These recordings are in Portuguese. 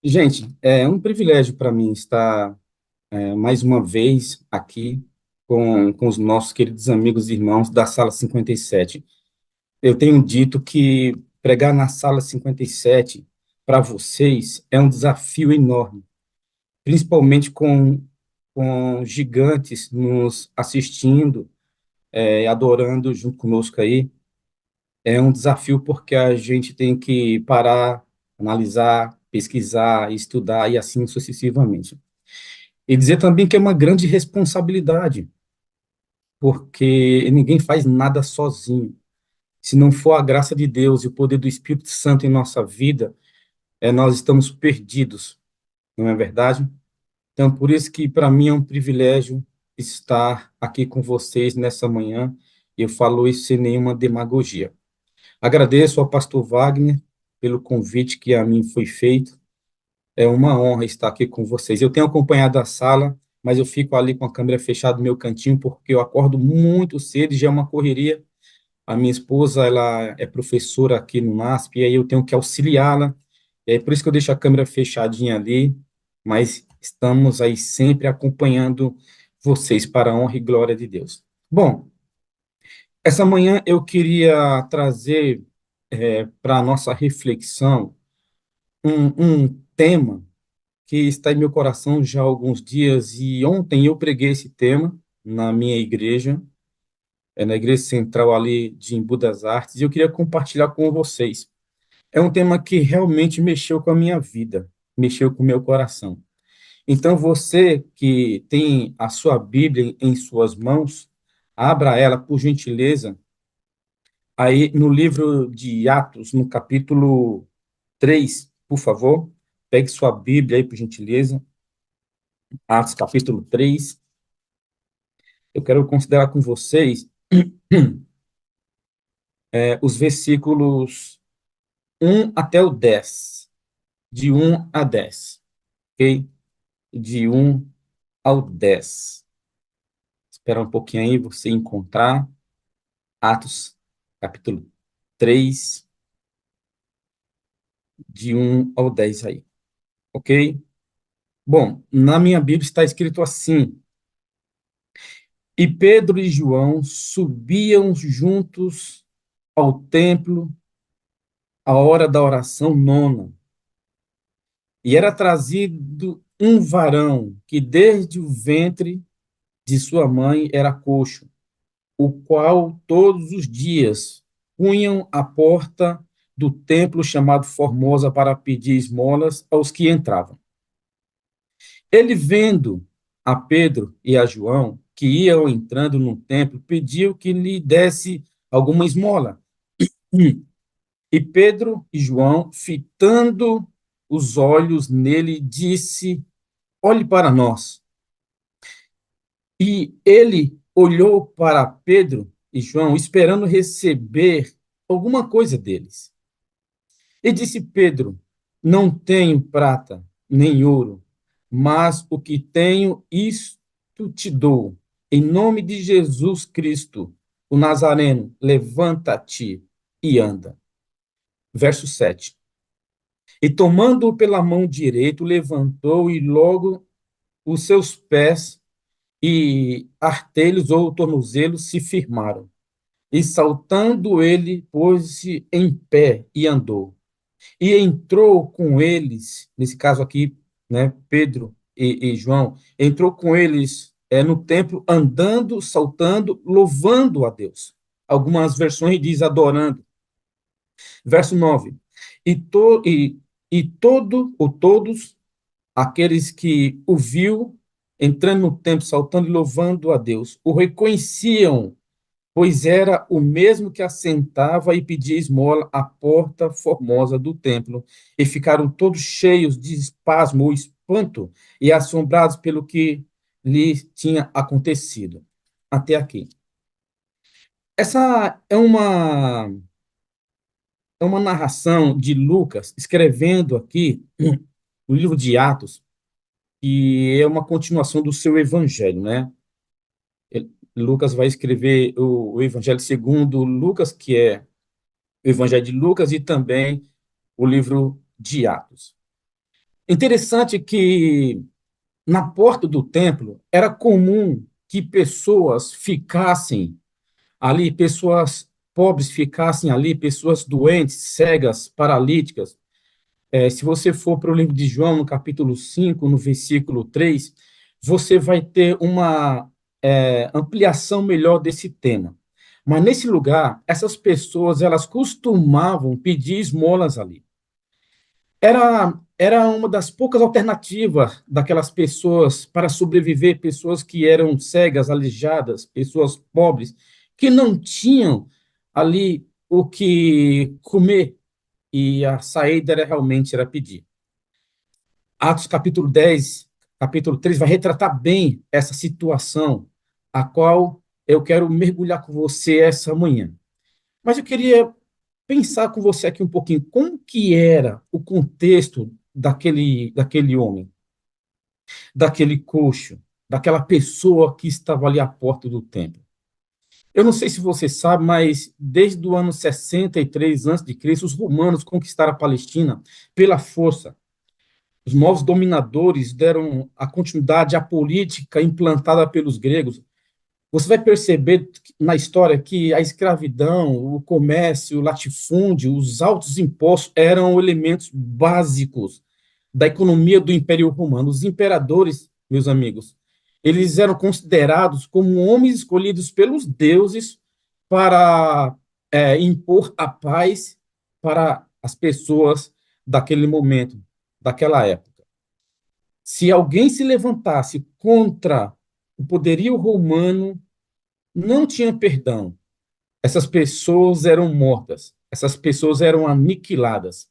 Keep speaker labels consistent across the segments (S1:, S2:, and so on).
S1: Gente, é um privilégio para mim estar mais uma vez aqui com os nossos queridos amigos e irmãos da Sala 57. Eu tenho dito que pregar na Sala 57 para vocês é um desafio enorme, principalmente com gigantes nos assistindo, adorando junto conosco aí. É um desafio porque a gente tem que parar, analisar, pesquisar, estudar e assim sucessivamente. E dizer também que é uma grande responsabilidade, porque ninguém faz nada sozinho. Se não for a graça de Deus e o poder do Espírito Santo em nossa vida, nós estamos perdidos, não é verdade? Então, por isso que para mim é um privilégio estar aqui com vocês nessa manhã. Eu falo isso sem nenhuma demagogia. Agradeço ao pastor Wagner pelo convite que a mim foi feito. É uma honra estar aqui com vocês. Eu tenho acompanhado a sala, mas eu fico ali com a câmera fechada no meu cantinho, porque eu acordo muito cedo e já é uma correria. A minha esposa, ela é professora aqui no MASP, e aí eu tenho que auxiliá-la. É por isso que eu deixo a câmera fechadinha ali, mas estamos aí sempre acompanhando vocês para a honra e glória de Deus. Bom, essa manhã eu queria trazer para a nossa reflexão um tema que está em meu coração já há alguns dias, e ontem eu preguei esse tema na minha igreja, na igreja central ali de Embu das Artes, e eu queria compartilhar com vocês. É um tema que realmente mexeu com a minha vida, mexeu com o meu coração. Então, você que tem a sua Bíblia em suas mãos, abra ela, por gentileza, aí no livro de Atos, no capítulo 3, por favor, pegue sua Bíblia aí, por gentileza, Atos capítulo 3. Eu quero considerar com vocês os versículos 1 até o 10, de 1 a 10, ok? De 1 ao 10. Espera um pouquinho aí, você encontrar Atos, capítulo 3, de 1 ao 10 aí, ok? Bom, na minha Bíblia está escrito assim: E Pedro e João subiam juntos ao templo à hora da oração nona. E era trazido um varão que desde o ventre de sua mãe era coxo, o qual todos os dias punham à porta do templo chamado Formosa para pedir esmolas aos que entravam. Ele, vendo a Pedro e a João, que iam entrando no templo, pediu que lhe desse alguma esmola. E Pedro e João, fitando os olhos nele, disse: Olhe para nós. E ele olhou para Pedro e João, esperando receber alguma coisa deles. E disse Pedro: Não tenho prata nem ouro, mas o que tenho, isto te dou. Em nome de Jesus Cristo, o Nazareno, levanta-te e anda. Verso 7. E tomando-o pela mão direita, o levantou, e logo os seus pés e artelhos ou tornozelos se firmaram. E saltando ele, pôs-se em pé e andou. E entrou com eles, nesse caso aqui, né, Pedro e João, entrou com eles no templo, andando, saltando, louvando a Deus. Algumas versões diz adorando. Verso 9. E todos aqueles que o viu entrando no templo, saltando e louvando a Deus, o reconheciam, pois era o mesmo que assentava e pedia esmola à porta formosa do templo, e ficaram todos cheios de espasmo ou espanto e assombrados pelo que lhe tinha acontecido. Até aqui. Essa é uma narração de Lucas escrevendo aqui o livro de Atos, que é uma continuação do seu evangelho, né? Lucas vai escrever o evangelho segundo Lucas, que é o Evangelho de Lucas, e também o livro de Atos. Interessante que na porta do templo era comum que pessoas ficassem ali, pessoas pobres ficassem ali, pessoas doentes, cegas, paralíticas. Se você for para o livro de João, no capítulo 5, no versículo 3, você vai ter uma ampliação melhor desse tema. Mas nesse lugar, essas pessoas, elas costumavam pedir esmolas ali. Era uma das poucas alternativas daquelas pessoas para sobreviver, pessoas que eram cegas, aleijadas, pessoas pobres, que não tinham ali o que comer, e a saída era realmente era pedir. Atos capítulo 10, capítulo 3 vai retratar bem essa situação, a qual eu quero mergulhar com você essa manhã. Mas eu queria pensar com você aqui um pouquinho como que era o contexto daquele homem, daquele coxo, daquela pessoa que estava ali à porta do templo. Eu não sei se você sabe, mas desde o ano 63 a.C., os romanos conquistaram a Palestina pela força. Os novos dominadores deram a continuidade à política implantada pelos gregos. Você vai perceber na história que a escravidão, o comércio, o latifúndio, os altos impostos eram elementos básicos da economia do Império Romano. Os imperadores, meus amigos, eles eram considerados como homens escolhidos pelos deuses para impor a paz para as pessoas daquele momento, daquela época. Se alguém se levantasse contra o poderio romano, não tinha perdão. Essas pessoas eram mortas, essas pessoas eram aniquiladas.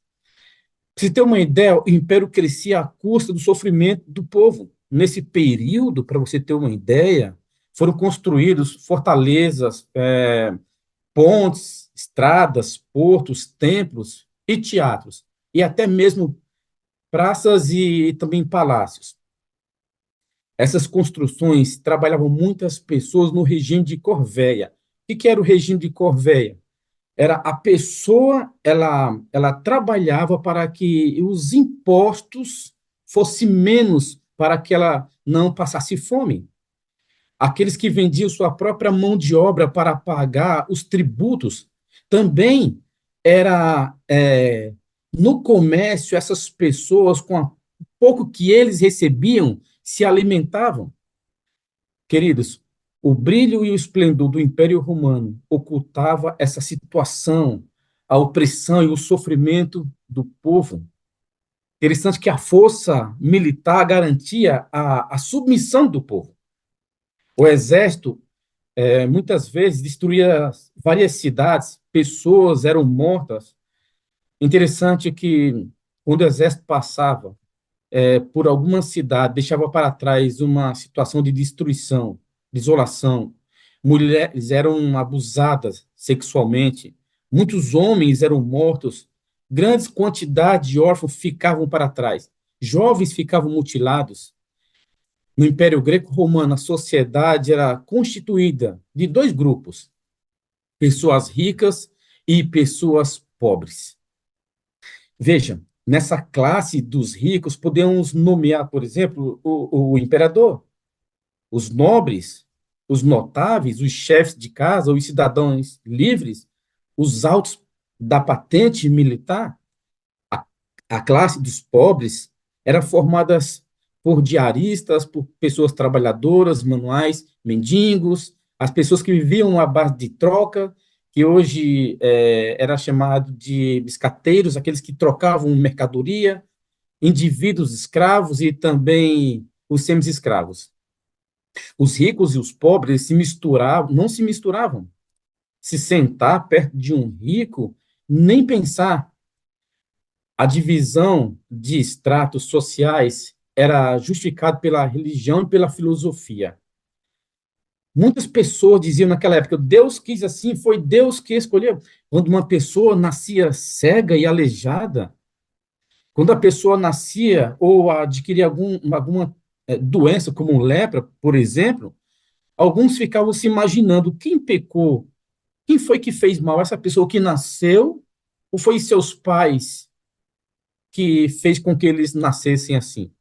S1: Para você ter uma ideia, o império crescia à custa do sofrimento do povo. Nesse período, para você ter uma ideia, foram construídos fortalezas, pontes, estradas, portos, templos e teatros, e até mesmo praças e também palácios. Essas construções trabalhavam muitas pessoas no regime de Corvéia. O que era o regime de Corvéia? Era a pessoa, ela trabalhava para que os impostos fossem menos, para que ela não passasse fome. Aqueles que vendiam sua própria mão de obra para pagar os tributos, também era no comércio, essas pessoas, com o pouco que eles recebiam, se alimentavam. Queridos, o brilho e o esplendor do Império Romano ocultava essa situação, a opressão e o sofrimento do povo. Interessante que a força militar garantia a submissão do povo. O exército, muitas vezes, destruía várias cidades, pessoas eram mortas. Interessante que, quando o exército passava por alguma cidade, deixava para trás uma situação de destruição, de isolação. Mulheres eram abusadas sexualmente, muitos homens eram mortos, grandes quantidades de órfãos ficavam para trás, jovens ficavam mutilados. No Império Greco-Romano, a sociedade era constituída de dois grupos: pessoas ricas e pessoas pobres. Veja, nessa classe dos ricos, podemos nomear, por exemplo, o imperador, os nobres, os notáveis, os chefes de casa, os cidadãos livres, os altos da patente militar. A, a classe dos pobres era formada por diaristas, por pessoas trabalhadoras, manuais, mendigos, as pessoas que viviam à base de troca, que hoje era chamado de biscateiros, aqueles que trocavam mercadoria, indivíduos escravos e também os semi-escravos. Os ricos e os pobres se misturavam, não se misturavam. Se sentar perto de um rico, nem pensar. A divisão de estratos sociais era justificada pela religião e pela filosofia. Muitas pessoas diziam naquela época: Deus quis assim, foi Deus que escolheu. Quando uma pessoa nascia cega e aleijada, quando a pessoa nascia ou adquiria alguma doença, como lepra, por exemplo, alguns ficavam se imaginando quem pecou, quem foi que fez mal, essa pessoa que nasceu, ou foi seus pais que fez com que eles nascessem assim.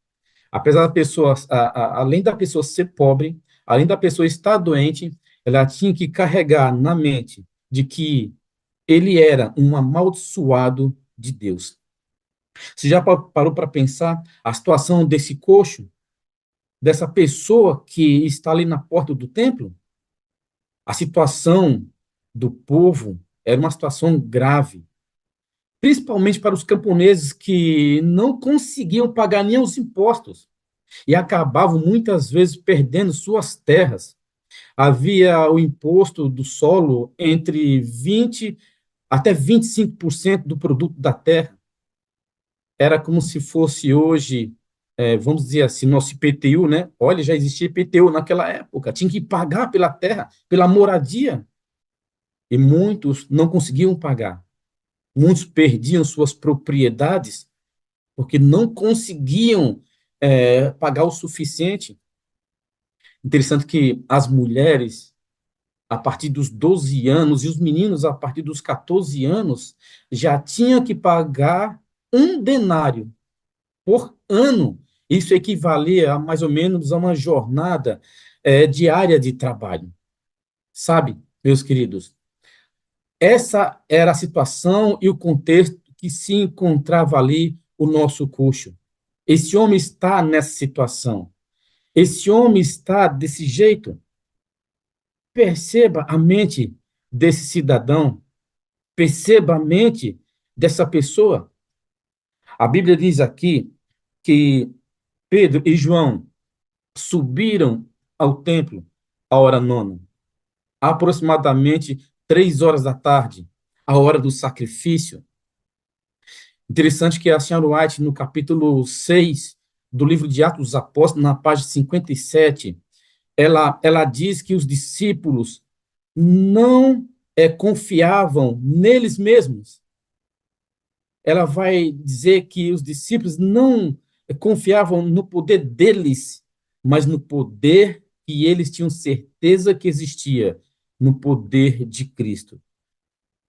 S1: Apesar da pessoa, além da pessoa ser pobre, além da pessoa estar doente, ela tinha que carregar na mente de que ele era um amaldiçoado de Deus. Você já parou para pensar a situação desse coxo, dessa pessoa que está ali na porta do templo? A situação do povo era uma situação grave, principalmente para os camponeses que não conseguiam pagar nem os impostos e acabavam muitas vezes perdendo suas terras. Havia o imposto do solo entre 20 até 25% do produto da terra. Era como se fosse hoje, vamos dizer assim, nosso IPTU, né? Olha, já existia IPTU naquela época, tinha que pagar pela terra, pela moradia, e muitos não conseguiam pagar. Muitos perdiam suas propriedades porque não conseguiam pagar o suficiente. Interessante que as mulheres, a partir dos 12 anos, e os meninos, a partir dos 14 anos, já tinham que pagar um denário por ano. Isso equivalia a mais ou menos a uma jornada diária de trabalho. Sabe, meus queridos? Essa era a situação e o contexto que se encontrava ali o nosso coxo. Esse homem está nessa situação. Esse homem está desse jeito. Perceba a mente desse cidadão. Perceba a mente dessa pessoa. A Bíblia diz aqui que Pedro e João subiram ao templo à hora nona, aproximadamente 3 horas da tarde, a hora do sacrifício. Interessante que a senhora White, no capítulo 6 do livro de Atos dos Apóstolos, na página 57, ela diz que os discípulos não confiavam neles mesmos. Ela vai dizer que os discípulos não confiavam no poder deles, mas no poder que eles tinham certeza que existia, no poder de Cristo.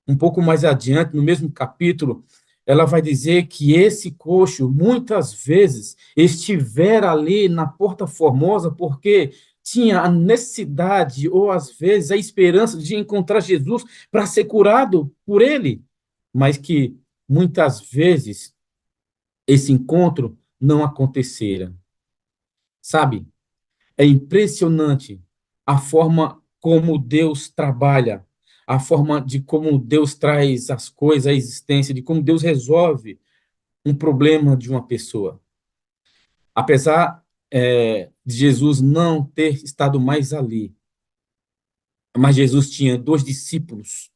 S1: Um pouco mais adiante, no mesmo capítulo, ela vai dizer que esse coxo, muitas vezes, estivera ali na Porta Formosa porque tinha a necessidade, ou às vezes a esperança de encontrar Jesus para ser curado por ele, mas que muitas vezes esse encontro não acontecera. Sabe? É impressionante a forma como Deus trabalha, a forma de como Deus traz as coisas à existência, de como Deus resolve um problema de uma pessoa. Apesar de Jesus não ter estado mais ali, mas Jesus tinha dois discípulos,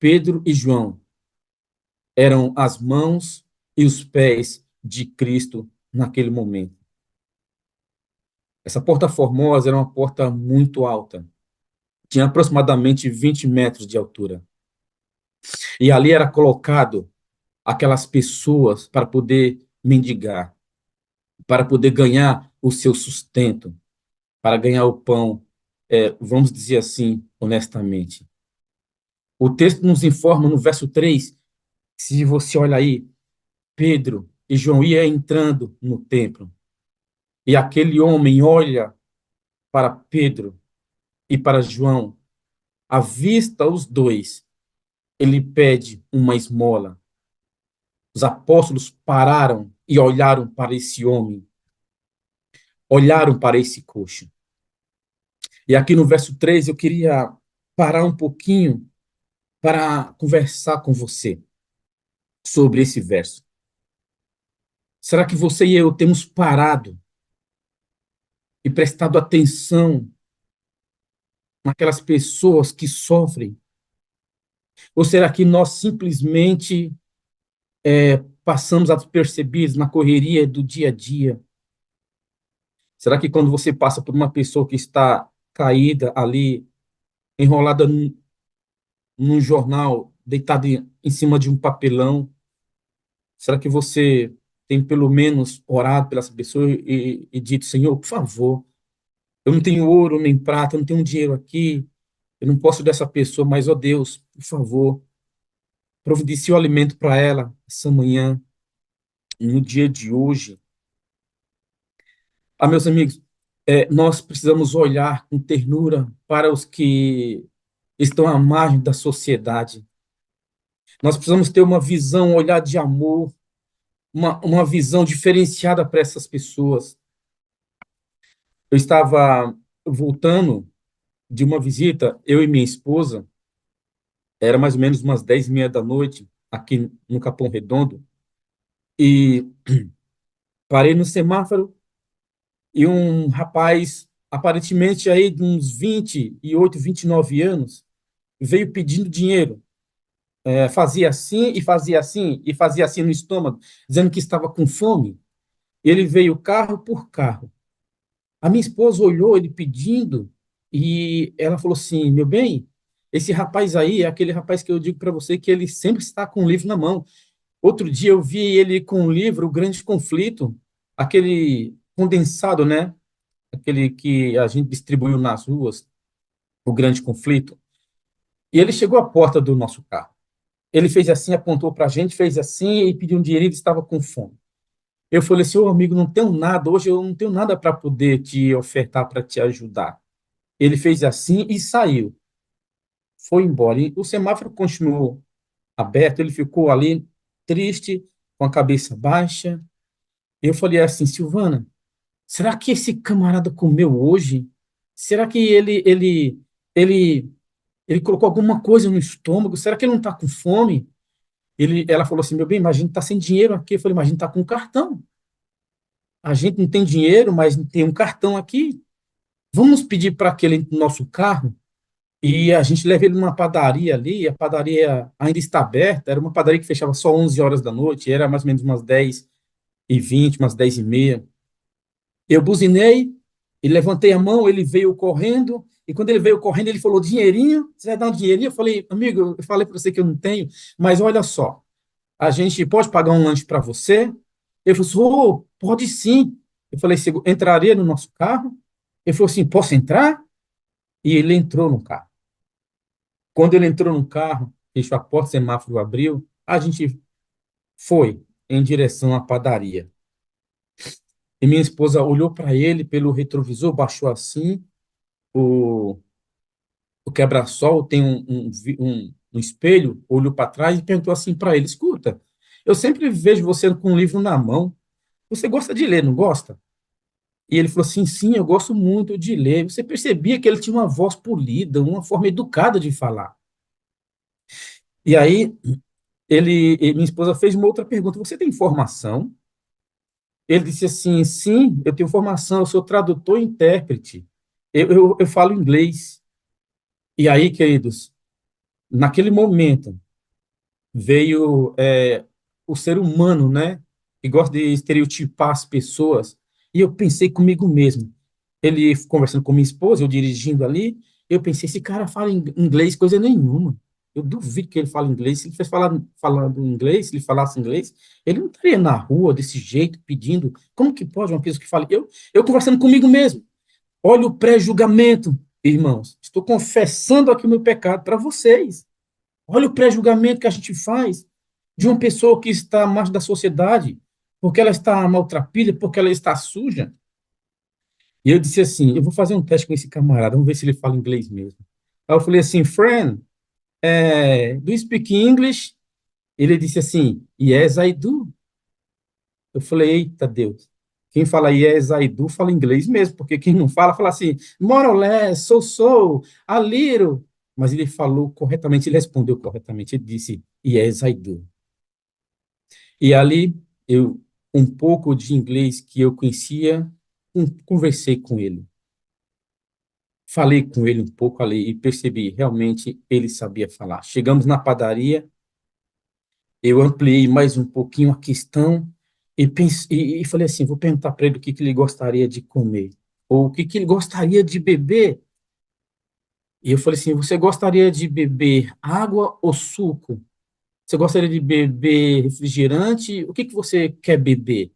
S1: Pedro e João, eram as mãos e os pés de Cristo naquele momento. Essa porta formosa era uma porta muito alta, tinha aproximadamente 20 metros de altura. E ali era colocado aquelas pessoas para poder mendigar, para poder ganhar o seu sustento, para ganhar o pão, vamos dizer assim, honestamente. O texto nos informa no verso 3, se você olha aí, Pedro e João iam entrando no templo, e aquele homem olha para Pedro e para João, avista os dois, ele pede uma esmola. Os apóstolos pararam e olharam para esse homem, olharam para esse coxo. E aqui no verso 3 eu queria parar um pouquinho para conversar com você sobre esse verso. Será que você e eu temos parado e prestado atenção naquelas pessoas que sofrem? Ou será que nós simplesmente passamos despercebidos na correria do dia a dia? Será que quando você passa por uma pessoa que está caída ali, enrolada num jornal, deitada em cima de um papelão, será que você tem pelo menos orado pela essa pessoa e dito, Senhor, por favor, eu não tenho ouro nem prata, eu não tenho dinheiro aqui, eu não posso dessa pessoa, mas, ó Deus, por favor, providencie o alimento para ela essa manhã. no dia de hoje, meus amigos, nós precisamos olhar com ternura para os que estão à margem da sociedade. Nós precisamos ter uma visão, um olhar de amor, uma visão diferenciada para essas pessoas. Eu estava voltando de uma visita, eu e minha esposa, era mais ou menos umas 10h30 da noite, aqui no Capão Redondo, e parei no semáforo e um rapaz, aparentemente aí de uns 28, 29 anos, veio pedindo dinheiro. Fazia assim, e fazia assim, e fazia assim no estômago, dizendo que estava com fome. Ele veio carro por carro. A minha esposa olhou ele pedindo e ela falou assim: meu bem, esse rapaz aí é aquele rapaz que eu digo para você que ele sempre está com um livro na mão. Outro dia eu vi ele com um livro, O Grande Conflito, aquele condensado, né? Aquele que a gente distribuiu nas ruas, O Grande Conflito. E ele chegou à porta do nosso carro. Ele fez assim, apontou para a gente, fez assim e pediu um dinheiro. Ele estava com fome. Eu falei assim: ô amigo, não tenho nada, hoje eu não tenho nada para poder te ofertar, para te ajudar. Ele fez assim e saiu, foi embora. E o semáforo continuou aberto, ele ficou ali triste, com a cabeça baixa. Eu falei assim: Silvana, será que esse camarada comeu hoje? Será que ele, ele colocou alguma coisa no estômago? Será que ele não está com fome? Ela falou assim: meu bem, mas a gente está sem dinheiro aqui. Eu falei: mas a gente está com cartão. A gente não tem dinheiro, mas tem um cartão aqui. Vamos pedir para aquele nosso carro e a gente leva ele numa padaria ali. A padaria ainda está aberta. Era uma padaria que fechava só 11 horas da noite. Era mais ou menos umas 10h20, umas 10h30. Eu buzinei e levantei a mão. Ele veio correndo. E quando ele veio correndo, ele falou: dinheirinho, você vai dar um dinheirinho? Eu falei: amigo, eu falei para você que eu não tenho, mas olha só, a gente pode pagar um lanche para você? Ele falou assim: oh, pode sim. Eu falei: você entraria no nosso carro? Ele falou assim: posso entrar? E ele entrou no carro. Quando ele entrou no carro, fechou a porta, o semáforo abriu, a gente foi em direção à padaria. E minha esposa olhou para ele pelo retrovisor, baixou assim, o, o quebra-sol tem um espelho, olhou para trás e perguntou assim para ele: escuta, eu sempre vejo você com um livro na mão. Você gosta de ler, não gosta? E ele falou assim: sim, eu gosto muito de ler. Você percebia que ele tinha uma voz polida, uma forma educada de falar. E aí, minha esposa fez uma outra pergunta: você tem formação? Ele disse assim: sim, eu tenho formação, eu sou tradutor e intérprete. Eu falo inglês. E aí, queridos, naquele momento, veio o ser humano, né? Que gosta de estereotipar as pessoas. E eu pensei comigo mesmo. Ele conversando com minha esposa, eu dirigindo ali, eu pensei: esse cara fala inglês coisa nenhuma. Eu duvido que ele fale inglês. Se ele fosse falando inglês, se ele falasse inglês, ele não estaria na rua desse jeito, pedindo. Como que pode uma pessoa que fala? Eu conversando comigo mesmo. Olha o pré-julgamento, irmãos. Estou confessando aqui o meu pecado para vocês. Olha o pré-julgamento que a gente faz de uma pessoa que está à margem da sociedade, porque ela está maltrapilha, porque ela está suja. E eu disse assim: eu vou fazer um teste com esse camarada, vamos ver se ele fala inglês mesmo. Aí eu falei assim: friend, do you speak English? Ele disse assim: yes, I do. Eu falei: eita Deus. Quem fala yes, I do, fala inglês mesmo, porque quem não fala, fala assim, more or less, so, a little. Mas ele falou corretamente, ele respondeu corretamente, ele disse yes, I do. E ali, um pouco de inglês que eu conhecia, conversei com ele. Falei com ele um pouco ali e percebi, realmente ele sabia falar. Chegamos na padaria, eu ampliei mais um pouquinho a questão e falei assim: vou perguntar para ele o que, que ele gostaria de comer, ou o que, que ele gostaria de beber. E eu falei assim: você gostaria de beber água ou suco? Você gostaria de beber refrigerante? O que, que você quer beber?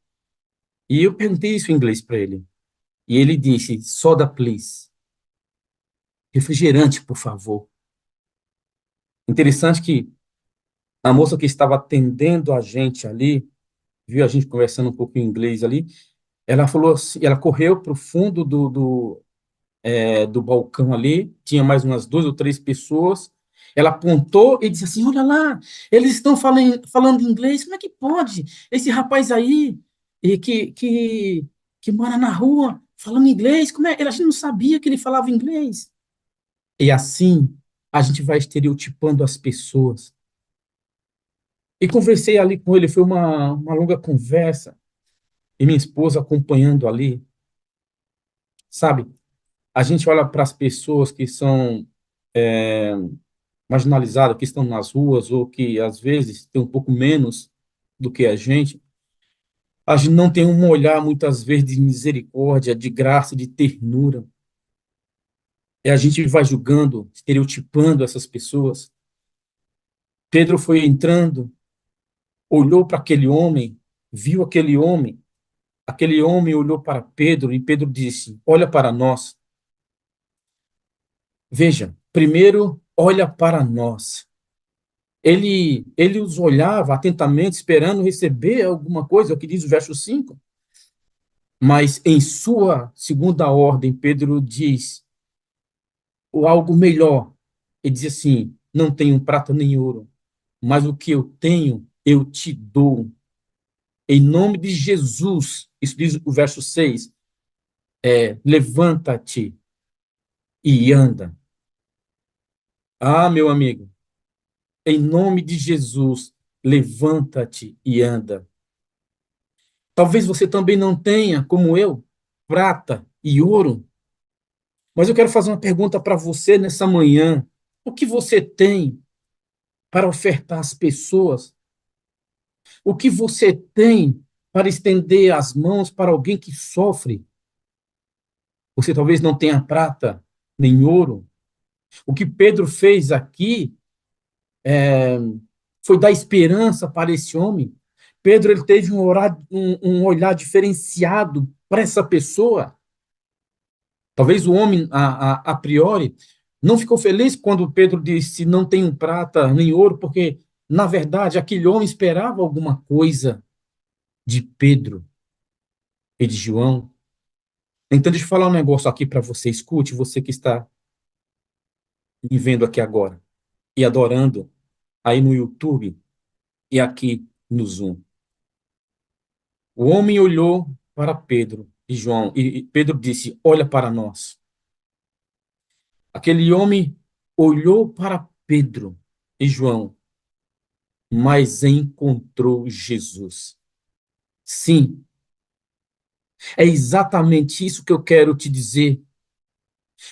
S1: E eu perguntei isso em inglês para ele. E ele disse: soda, please. Refrigerante, por favor. Interessante que a moça que estava atendendo a gente ali, viu a gente conversando um pouco em inglês ali. Ela falou assim, ela correu para o fundo do balcão ali, tinha mais umas 2 ou 3 pessoas. Ela apontou e disse assim: Olha lá, eles estão falando inglês, como é que pode? Esse rapaz aí, e que mora na rua, falando inglês, como é? A gente não sabia que ele falava inglês. E assim, a gente vai estereotipando as pessoas. E conversei ali com ele, foi uma longa conversa, e minha esposa acompanhando ali, sabe? A gente olha para as pessoas que são marginalizadas, que estão nas ruas, ou que às vezes têm um pouco menos do que a gente não tem um olhar muitas vezes de misericórdia, de graça, de ternura. E a gente vai julgando, estereotipando essas pessoas. Pedro foi entrando, olhou para aquele homem, viu aquele homem olhou para Pedro e Pedro disse: Olha para nós. Veja, primeiro, olha para nós. Ele os olhava atentamente, esperando receber alguma coisa, é o que diz o verso 5. Mas em sua segunda ordem, Pedro diz o algo melhor. Ele diz assim: Não tenho prata nem ouro, mas o que eu tenho, eu te dou. Em nome de Jesus, isso diz o verso 6, levanta-te e anda. Ah, meu amigo, em nome de Jesus, levanta-te e anda. Talvez você também não tenha, como eu, prata e ouro, mas eu quero fazer uma pergunta para você nessa manhã. O que você tem para ofertar às pessoas? O que você tem para estender as mãos para alguém que sofre? Você talvez não tenha prata nem ouro. O que Pedro fez aqui foi dar esperança para esse homem. Pedro ele teve um olhar diferenciado para essa pessoa. Talvez o homem, a priori, não ficou feliz quando Pedro disse: Não tenho prata nem ouro, porque, na verdade, aquele homem esperava alguma coisa de Pedro e de João. Então, deixa eu falar um negócio aqui para você. Escute, você que está me vendo aqui agora e adorando aí no YouTube e aqui no Zoom. O homem olhou para Pedro e João, e Pedro disse: Olha para nós. Aquele homem olhou para Pedro e João, mas encontrou Jesus. Sim, é exatamente isso que eu quero te dizer.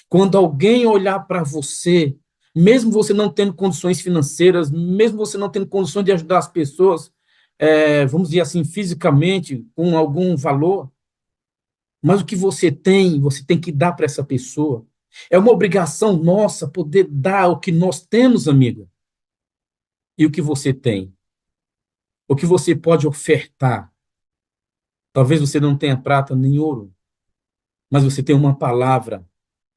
S1: Quando alguém olhar para você, mesmo você não tendo condições financeiras, mesmo você não tendo condições de ajudar as pessoas, vamos dizer assim, fisicamente, com algum valor, mas o que você tem que dar para essa pessoa. É uma obrigação nossa poder dar o que nós temos, amiga, e o que você tem, o que você pode ofertar. Talvez você não tenha prata nem ouro, mas você tem uma palavra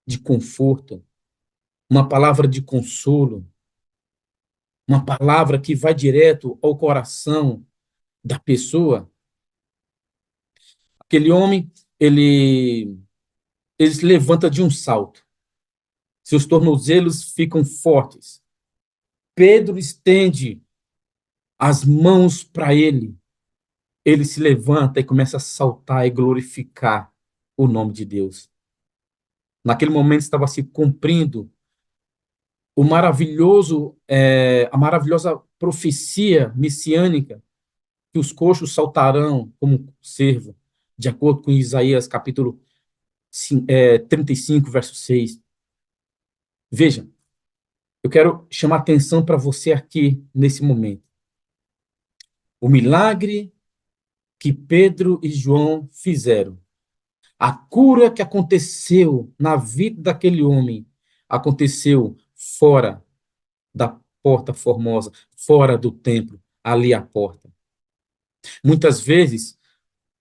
S1: de conforto, uma palavra de consolo, uma palavra que vai direto ao coração da pessoa. Aquele homem, ele, ele se levanta de um salto, seus tornozelos ficam fortes. Pedro estende as mãos para ele se levanta e começa a saltar e glorificar o nome de Deus. Naquele momento estava se cumprindo a maravilhosa profecia messiânica que os coxos saltarão como cervo, de acordo com Isaías capítulo 35, verso 6. Veja, eu quero chamar atenção para você aqui nesse momento. O milagre que Pedro e João fizeram, a cura que aconteceu na vida daquele homem, aconteceu fora da porta formosa, fora do templo, ali à porta. Muitas vezes,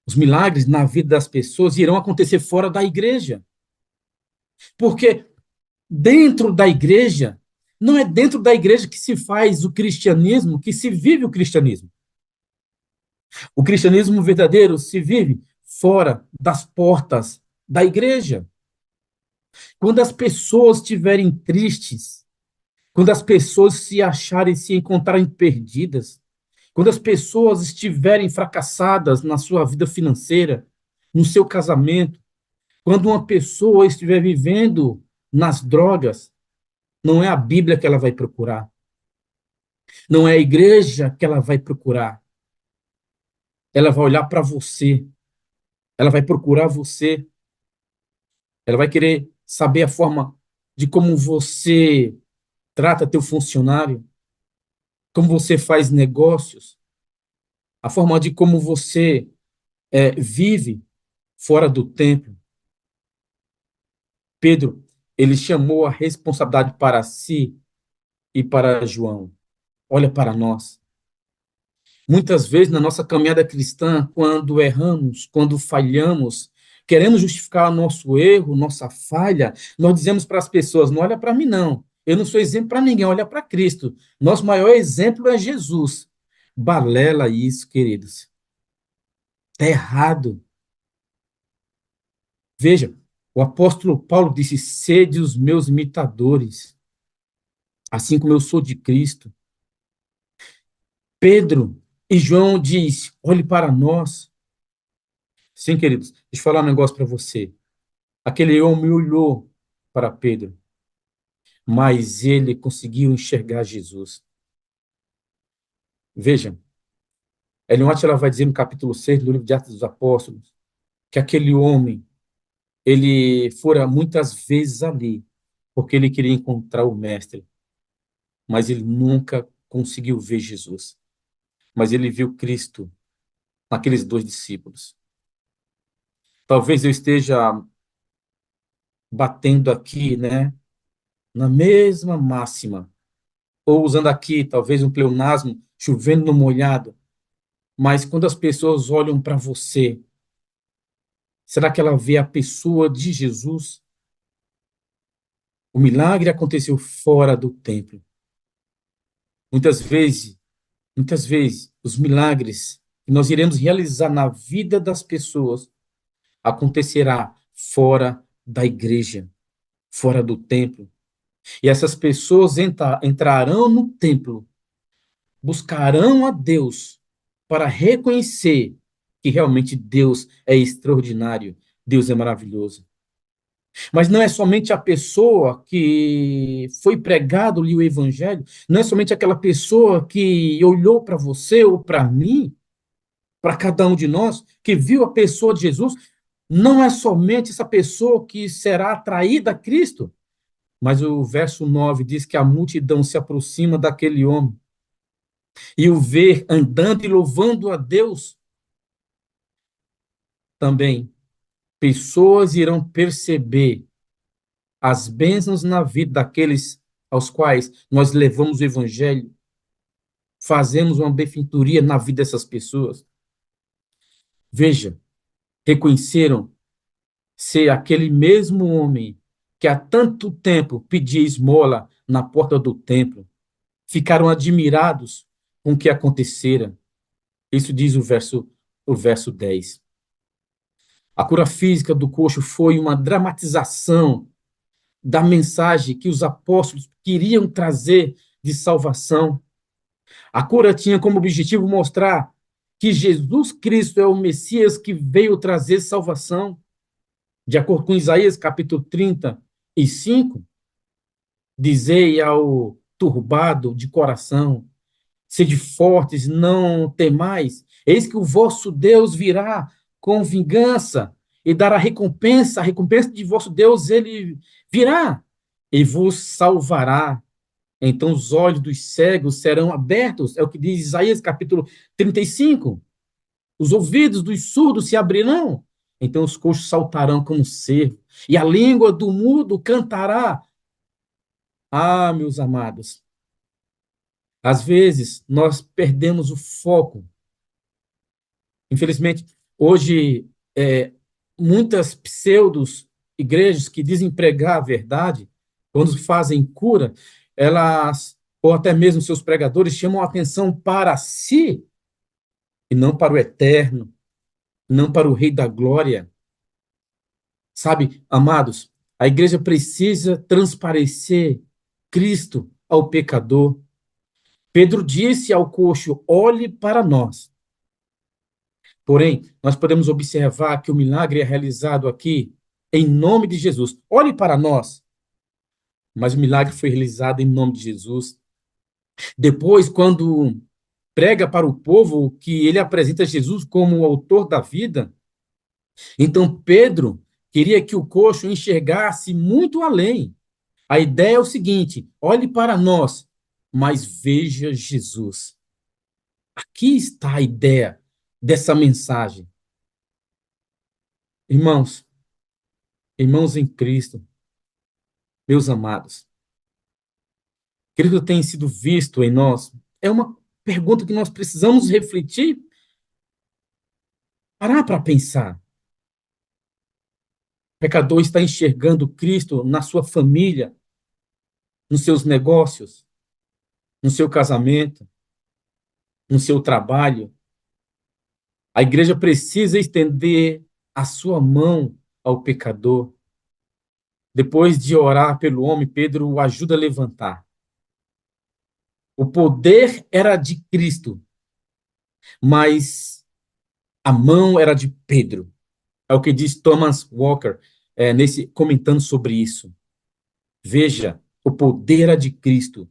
S1: os milagres na vida das pessoas irão acontecer fora da igreja, porque dentro da igreja, não é dentro da igreja que se faz o cristianismo, que se vive o cristianismo. O cristianismo verdadeiro se vive fora das portas da igreja. Quando as pessoas estiverem tristes, quando as pessoas se encontrarem perdidas, quando as pessoas estiverem fracassadas na sua vida financeira, no seu casamento, quando uma pessoa estiver vivendo nas drogas, não é a Bíblia que ela vai procurar, não é a igreja que ela vai procurar. Ela vai olhar para você, ela vai procurar você, ela vai querer saber a forma de como você trata teu funcionário, como você faz negócios, a forma de como você vive fora do templo. Pedro, ele chamou a responsabilidade para si e para João. Olha para nós. Muitas vezes na nossa caminhada cristã, quando erramos, quando falhamos, queremos justificar nosso erro, nossa falha, nós dizemos para as pessoas: não olha para mim, não. Eu não sou exemplo para ninguém, olha para Cristo. Nosso maior exemplo é Jesus. Balela isso, queridos. Está errado. Veja, o apóstolo Paulo disse: sede os meus imitadores, assim como eu sou de Cristo. Pedro e João diz: olhe para nós. Sim, queridos, deixa eu falar um negócio para você. Aquele homem olhou para Pedro, mas ele conseguiu enxergar Jesus. Veja, Ellen White ela vai dizer no capítulo 6 do livro de Atos dos Apóstolos que aquele homem, ele fora muitas vezes ali, porque ele queria encontrar o Mestre, mas ele nunca conseguiu ver Jesus. Mas ele viu Cristo naqueles dois discípulos. Talvez eu esteja batendo aqui, né, na mesma máxima, ou usando aqui talvez um pleonasmo, chovendo no molhado, mas quando as pessoas olham para você, será que ela vê a pessoa de Jesus? O milagre aconteceu fora do templo. Muitas vezes, muitas vezes, os milagres que nós iremos realizar na vida das pessoas acontecerá fora da igreja, fora do templo. E essas pessoas entrarão no templo, buscarão a Deus para reconhecer que realmente Deus é extraordinário, Deus é maravilhoso. Mas não é somente a pessoa que foi pregado-lhe o evangelho, não é somente aquela pessoa que olhou para você ou para mim, para cada um de nós, que viu a pessoa de Jesus, não é somente essa pessoa que será atraída a Cristo, mas o verso 9 diz que a multidão se aproxima daquele homem e o ver andando e louvando a Deus também. Pessoas irão perceber as bênçãos na vida daqueles aos quais nós levamos o evangelho, fazemos uma benfeitoria na vida dessas pessoas. Veja, reconheceram ser aquele mesmo homem que há tanto tempo pedia esmola na porta do templo. Ficaram admirados com o que acontecera. Isso diz o verso 10. A cura física do coxo foi uma dramatização da mensagem que os apóstolos queriam trazer de salvação. A cura tinha como objetivo mostrar que Jesus Cristo é o Messias que veio trazer salvação. De acordo com Isaías capítulo 35, dizei ao turbado de coração: sede fortes, não temais, eis que o vosso Deus virá com vingança e dará recompensa, a recompensa de vosso Deus ele virá e vos salvará. Então os olhos dos cegos serão abertos, é o que diz Isaías capítulo 35. Os ouvidos dos surdos se abrirão, então os coxos saltarão como cervo, e a língua do mudo cantará. Ah, meus amados, às vezes nós perdemos o foco. Infelizmente, hoje, muitas pseudos igrejas que dizem pregar a verdade, quando fazem cura, elas, ou até mesmo seus pregadores, chamam a atenção para si, e não para o eterno, não para o Rei da Glória. Sabe, amados, a igreja precisa transparecer Cristo ao pecador. Pedro disse ao coxo: olhe para nós. Porém, nós podemos observar que o milagre é realizado aqui em nome de Jesus. Olhe para nós. Mas o milagre foi realizado em nome de Jesus. Depois, quando prega para o povo que ele apresenta Jesus como o autor da vida, então Pedro queria que o coxo enxergasse muito além. A ideia é o seguinte: olhe para nós, mas veja Jesus. Aqui está a ideia dessa mensagem. Irmãos, irmãos em Cristo, meus amados, Cristo tem sido visto em nós? É uma pergunta que nós precisamos refletir, parar para pensar. O pecador está enxergando Cristo na sua família, nos seus negócios, no seu casamento, no seu trabalho. A igreja precisa estender a sua mão ao pecador. Depois de orar pelo homem, Pedro o ajuda a levantar. O poder era de Cristo, mas a mão era de Pedro. É o que diz Thomas Walker, nesse comentando sobre isso. Veja, o poder era de Cristo,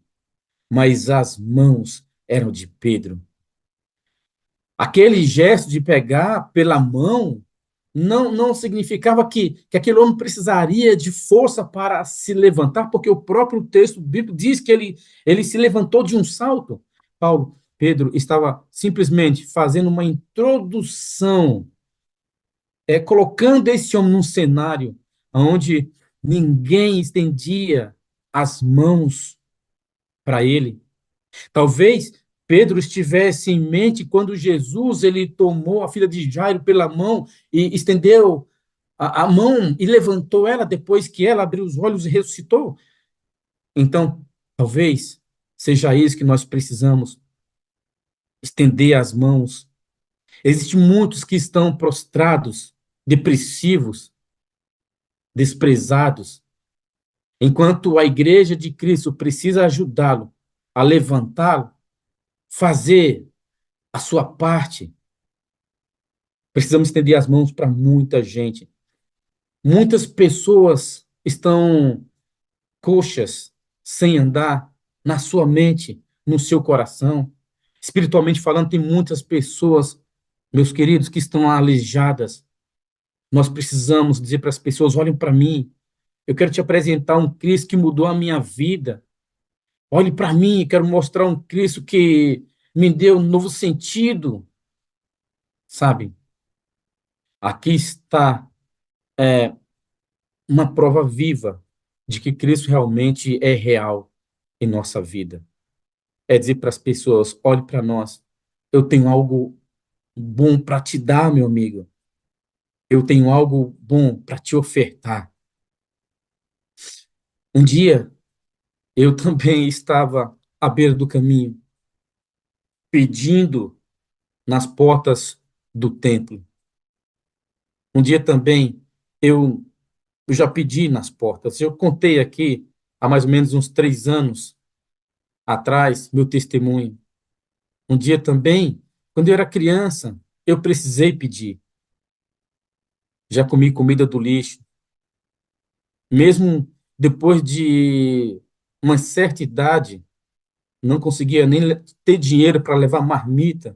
S1: mas as mãos eram de Pedro. Aquele gesto de pegar pela mão não significava que aquele homem precisaria de força para se levantar, porque o próprio texto bíblico diz que ele se levantou de um salto. Pedro estava simplesmente fazendo uma introdução, colocando esse homem num cenário onde ninguém estendia as mãos para ele. Talvez Pedro estivesse em mente quando Jesus ele tomou a filha de Jairo pela mão e estendeu a mão e levantou ela depois que ela abriu os olhos e ressuscitou. Então, talvez seja isso que nós precisamos, estender as mãos. Existem muitos que estão prostrados, depressivos, desprezados, enquanto a igreja de Cristo precisa ajudá-lo a levantá-lo, fazer a sua parte. Precisamos estender as mãos para muita gente. Muitas pessoas estão coxas, sem andar, na sua mente, no seu coração. Espiritualmente falando, tem muitas pessoas, meus queridos, que estão aleijadas. Nós precisamos dizer para as pessoas: olhem para mim, eu quero te apresentar um Cristo que mudou a minha vida. Olhe para mim, quero mostrar um Cristo que me deu um novo sentido, sabe? Aqui está uma prova viva de que Cristo realmente é real em nossa vida. É dizer para as pessoas: olhe para nós, eu tenho algo bom para te dar, meu amigo. Eu tenho algo bom para te ofertar. Um dia, eu também estava à beira do caminho, pedindo nas portas do templo. Um dia também, eu, eu já pedi nas portas. Eu contei aqui, há mais ou menos uns 3 anos atrás, meu testemunho. Um dia também, quando eu era criança, eu precisei pedir. Já comi comida do lixo. Mesmo depois de uma certa idade, não conseguia nem ter dinheiro para levar marmita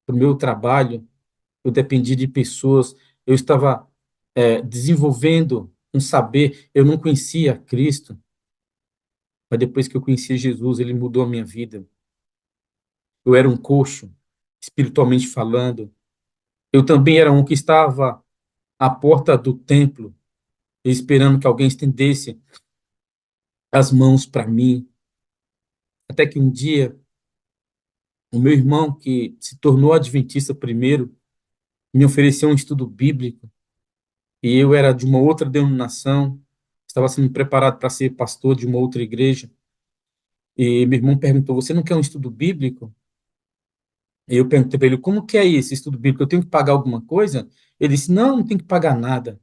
S1: para o meu trabalho. Eu dependia de pessoas. Eu estava desenvolvendo um saber. Eu não conhecia Cristo, mas depois que eu conheci Jesus, ele mudou a minha vida. Eu era um coxo, espiritualmente falando. Eu também era um que estava à porta do templo, esperando que alguém estendesse as mãos para mim. Até que um dia, o meu irmão, que se tornou adventista primeiro, me ofereceu um estudo bíblico, e eu era de uma outra denominação, estava sendo preparado para ser pastor de uma outra igreja, e meu irmão perguntou: você não quer um estudo bíblico? E eu perguntei para ele, como que é esse estudo bíblico? Eu tenho que pagar alguma coisa? Ele disse, não, não tem que pagar nada.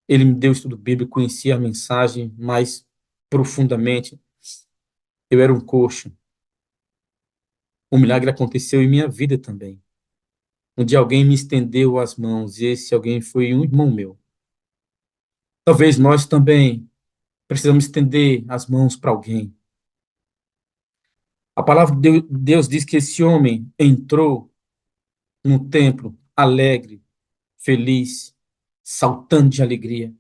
S1: Ele me deu o estudo bíblico, conhecia a mensagem mais profundamente. Eu era um coxo. Um milagre aconteceu em minha vida também. Um dia alguém me estendeu as mãos, e esse alguém foi um irmão meu. Talvez nós também precisamos estender as mãos para alguém. A palavra de Deus diz que esse homem entrou no templo alegre, feliz, saltando de alegria.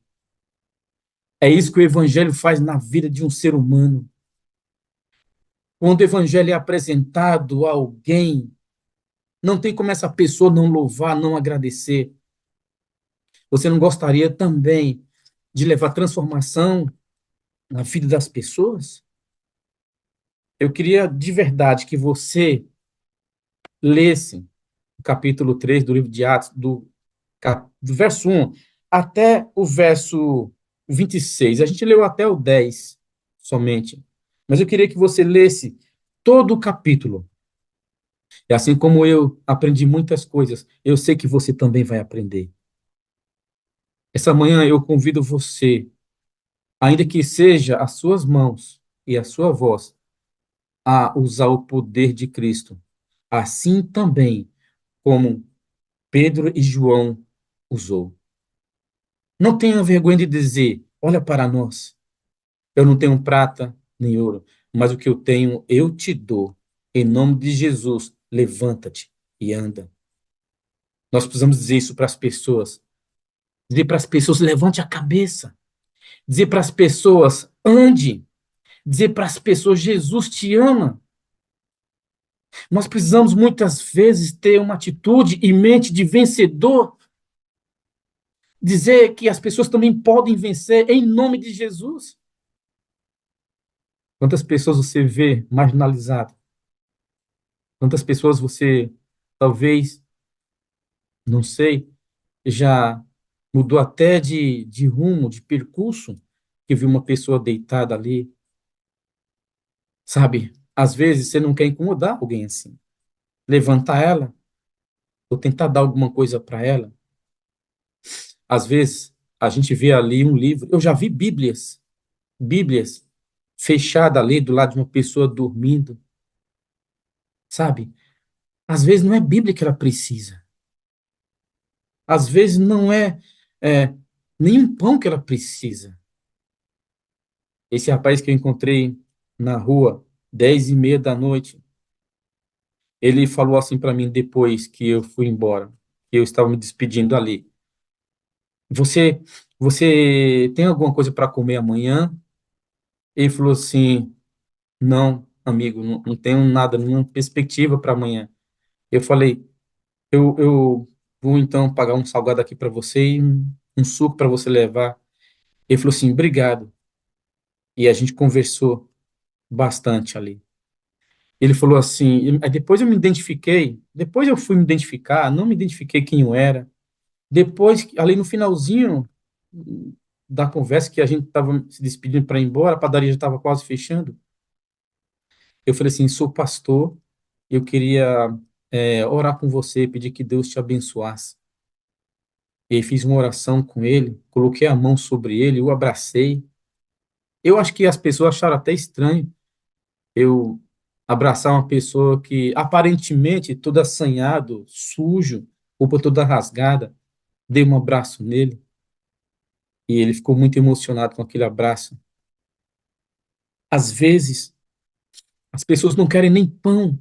S1: É isso que o evangelho faz na vida de um ser humano. Quando o evangelho é apresentado a alguém, não tem como essa pessoa não louvar, não agradecer. Você não gostaria também de levar transformação na vida das pessoas? Eu queria de verdade que você lesse o capítulo 3 do livro de Atos, do verso 1 até o verso 26. A gente leu até o 10 somente. Mas eu queria que você lesse todo o capítulo. E assim como eu aprendi muitas coisas, eu sei que você também vai aprender. Essa manhã eu convido você, ainda que seja as suas mãos e a sua voz, a usar o poder de Cristo. Assim também como Pedro e João usou. Não tenha vergonha de dizer: olha para nós, eu não tenho prata nem ouro, mas o que eu tenho eu te dou. Em nome de Jesus, levanta-te e anda. Nós precisamos dizer isso para as pessoas. Dizer para as pessoas: levante a cabeça. Dizer para as pessoas: ande. Dizer para as pessoas: Jesus te ama. Nós precisamos muitas vezes ter uma atitude e mente de vencedor. Dizer que as pessoas também podem vencer em nome de Jesus. Quantas pessoas você vê marginalizado? Quantas pessoas você, talvez, não sei, já mudou até de rumo, de percurso, que viu uma pessoa deitada ali, sabe? Às vezes você não quer incomodar alguém assim. Levantar ela, ou tentar dar alguma coisa para ela. Às vezes a gente vê ali um livro, eu já vi Bíblias fechadas ali do lado de uma pessoa dormindo, sabe? Às vezes não é Bíblia que ela precisa. Às vezes não é nenhum pão que ela precisa. Esse rapaz que eu encontrei na rua, 10:30 da noite, ele falou assim para mim depois que eu fui embora, que eu estava me despedindo ali. Você, você tem alguma coisa para comer amanhã? Ele falou assim, não, amigo, não tenho nada, nenhuma perspectiva para amanhã. Eu falei, eu vou então pagar um salgado aqui para você e um suco para você levar. Ele falou assim, obrigado. E a gente conversou bastante ali. Ele falou assim, aí depois eu me identifiquei, depois eu fui me identificar, não me identifiquei quem eu era. Depois, ali no finalzinho da conversa, que a gente estava se despedindo para ir embora, a padaria já estava quase fechando, eu falei assim, sou pastor, eu queria orar com você, pedir que Deus te abençoasse. E aí fiz uma oração com ele, coloquei a mão sobre ele, o abracei. Eu acho que as pessoas acharam até estranho eu abraçar uma pessoa que aparentemente todo assanhado, sujo, roupa toda rasgada, dei um abraço nele e ele ficou muito emocionado com aquele abraço. Às vezes, as pessoas não querem nem pão,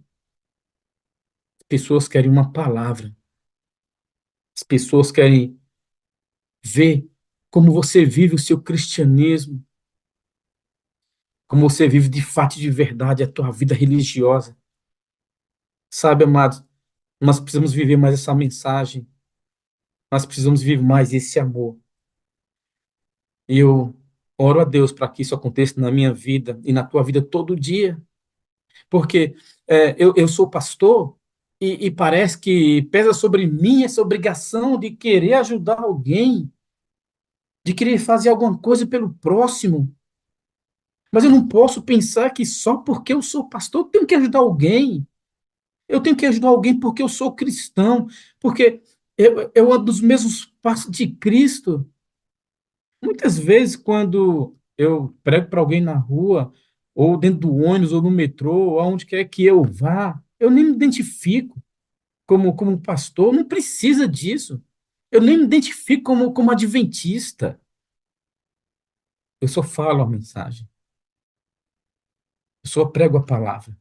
S1: as pessoas querem uma palavra, as pessoas querem ver como você vive o seu cristianismo, como você vive de fato e de verdade a tua vida religiosa. Sabe, amados, nós precisamos viver mais essa mensagem, nós precisamos viver mais esse amor. E eu oro a Deus para que isso aconteça na minha vida e na tua vida todo dia. Porque eu sou pastor e parece que pesa sobre mim essa obrigação de querer ajudar alguém, de querer fazer alguma coisa pelo próximo. Mas eu não posso pensar que só porque eu sou pastor eu tenho que ajudar alguém. Eu tenho que ajudar alguém porque eu sou cristão, porque eu ando dos mesmos passos de Cristo. Muitas vezes, quando eu prego para alguém na rua, ou dentro do ônibus, ou no metrô, ou aonde quer que eu vá, eu nem me identifico como pastor, não precisa disso. Eu nem me identifico como adventista. Eu só falo a mensagem, eu só prego a palavra.